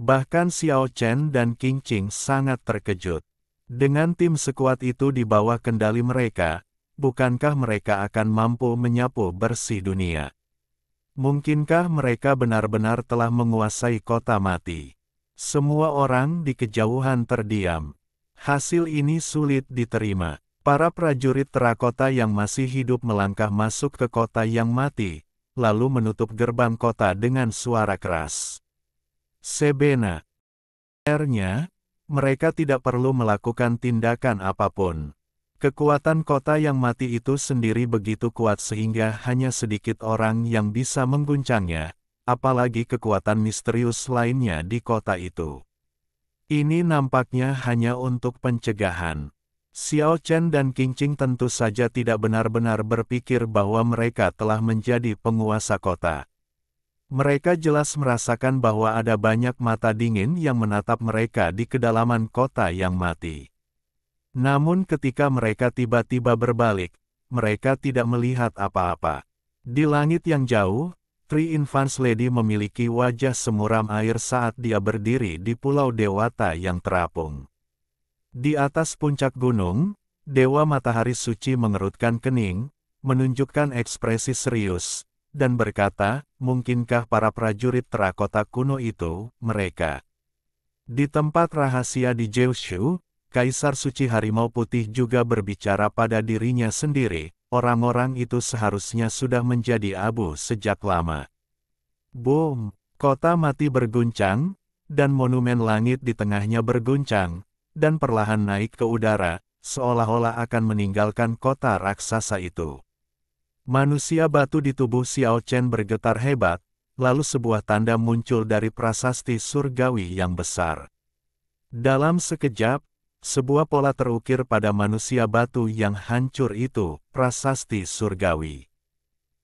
Bahkan Xiao Chen dan Qing Qing sangat terkejut. Dengan tim sekuat itu di bawah kendali mereka, bukankah mereka akan mampu menyapu bersih dunia? Mungkinkah mereka benar-benar telah menguasai kota mati? Semua orang di kejauhan terdiam. Hasil ini sulit diterima. Para prajurit terakota yang masih hidup melangkah masuk ke kota yang mati, lalu menutup gerbang kota dengan suara keras. Sebenarnya, mereka tidak perlu melakukan tindakan apapun. Kekuatan kota yang mati itu sendiri begitu kuat sehingga hanya sedikit orang yang bisa mengguncangnya, apalagi kekuatan misterius lainnya di kota itu. Ini nampaknya hanya untuk pencegahan. Xiao Chen dan Qing Qing tentu saja tidak benar-benar berpikir bahwa mereka telah menjadi penguasa kota. Mereka jelas merasakan bahwa ada banyak mata dingin yang menatap mereka di kedalaman kota yang mati. Namun ketika mereka tiba-tiba berbalik, mereka tidak melihat apa-apa. Di langit yang jauh, Three Infants Lady memiliki wajah semuram air saat dia berdiri di Pulau Dewata yang terapung. Di atas puncak gunung, Dewa Matahari Suci mengerutkan kening, menunjukkan ekspresi serius, dan berkata, mungkinkah para prajurit terakota kuno itu, mereka? Di tempat rahasia di Jiushu, Kaisar Suci Harimau Putih juga berbicara pada dirinya sendiri, orang-orang itu seharusnya sudah menjadi abu sejak lama. Boom! Kota mati berguncang, dan monumen langit di tengahnya berguncang, dan perlahan naik ke udara, seolah-olah akan meninggalkan kota raksasa itu. Manusia batu di tubuh Xiao Chen bergetar hebat, lalu sebuah tanda muncul dari prasasti surgawi yang besar. Dalam sekejap, sebuah pola terukir pada manusia batu yang hancur itu, prasasti surgawi.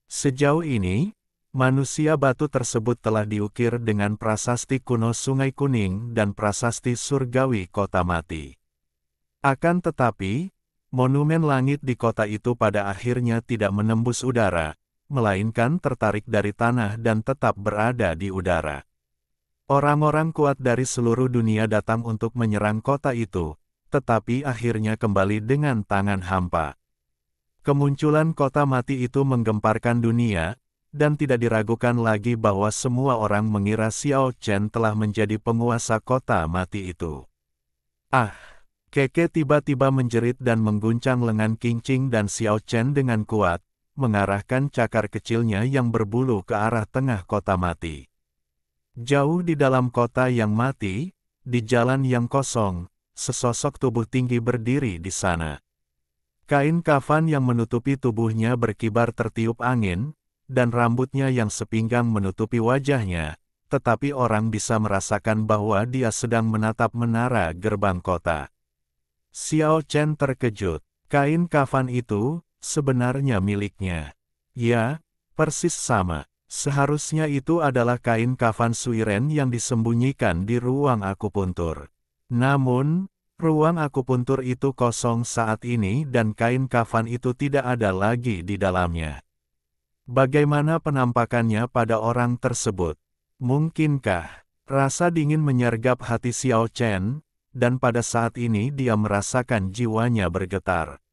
Sejauh ini, manusia batu tersebut telah diukir dengan prasasti kuno Sungai Kuning dan prasasti surgawi kota mati. Akan tetapi, monumen langit di kota itu pada akhirnya tidak menembus udara, melainkan tertarik dari tanah dan tetap berada di udara. Orang-orang kuat dari seluruh dunia datang untuk menyerang kota itu, tetapi akhirnya kembali dengan tangan hampa. Kemunculan kota mati itu menggemparkan dunia, dan tidak diragukan lagi bahwa semua orang mengira Xiao Chen telah menjadi penguasa kota mati itu. Ah! Keke tiba-tiba menjerit dan mengguncang lengan Qing Qing dan Xiao Chen dengan kuat, mengarahkan cakar kecilnya yang berbulu ke arah tengah kota mati. Jauh di dalam kota yang mati, di jalan yang kosong, sesosok tubuh tinggi berdiri di sana. Kain kafan yang menutupi tubuhnya berkibar tertiup angin, dan rambutnya yang sepinggang menutupi wajahnya, tetapi orang bisa merasakan bahwa dia sedang menatap menara gerbang kota. Xiao Chen terkejut. Kain kafan itu, sebenarnya miliknya. Ya, persis sama. Seharusnya itu adalah kain kafan Suiren yang disembunyikan di ruang akupuntur. Namun, ruang akupuntur itu kosong saat ini dan kain kafan itu tidak ada lagi di dalamnya. Bagaimana penampakannya pada orang tersebut? Mungkinkah rasa dingin menyergap hati Xiao Chen, dan pada saat ini dia merasakan jiwanya bergetar.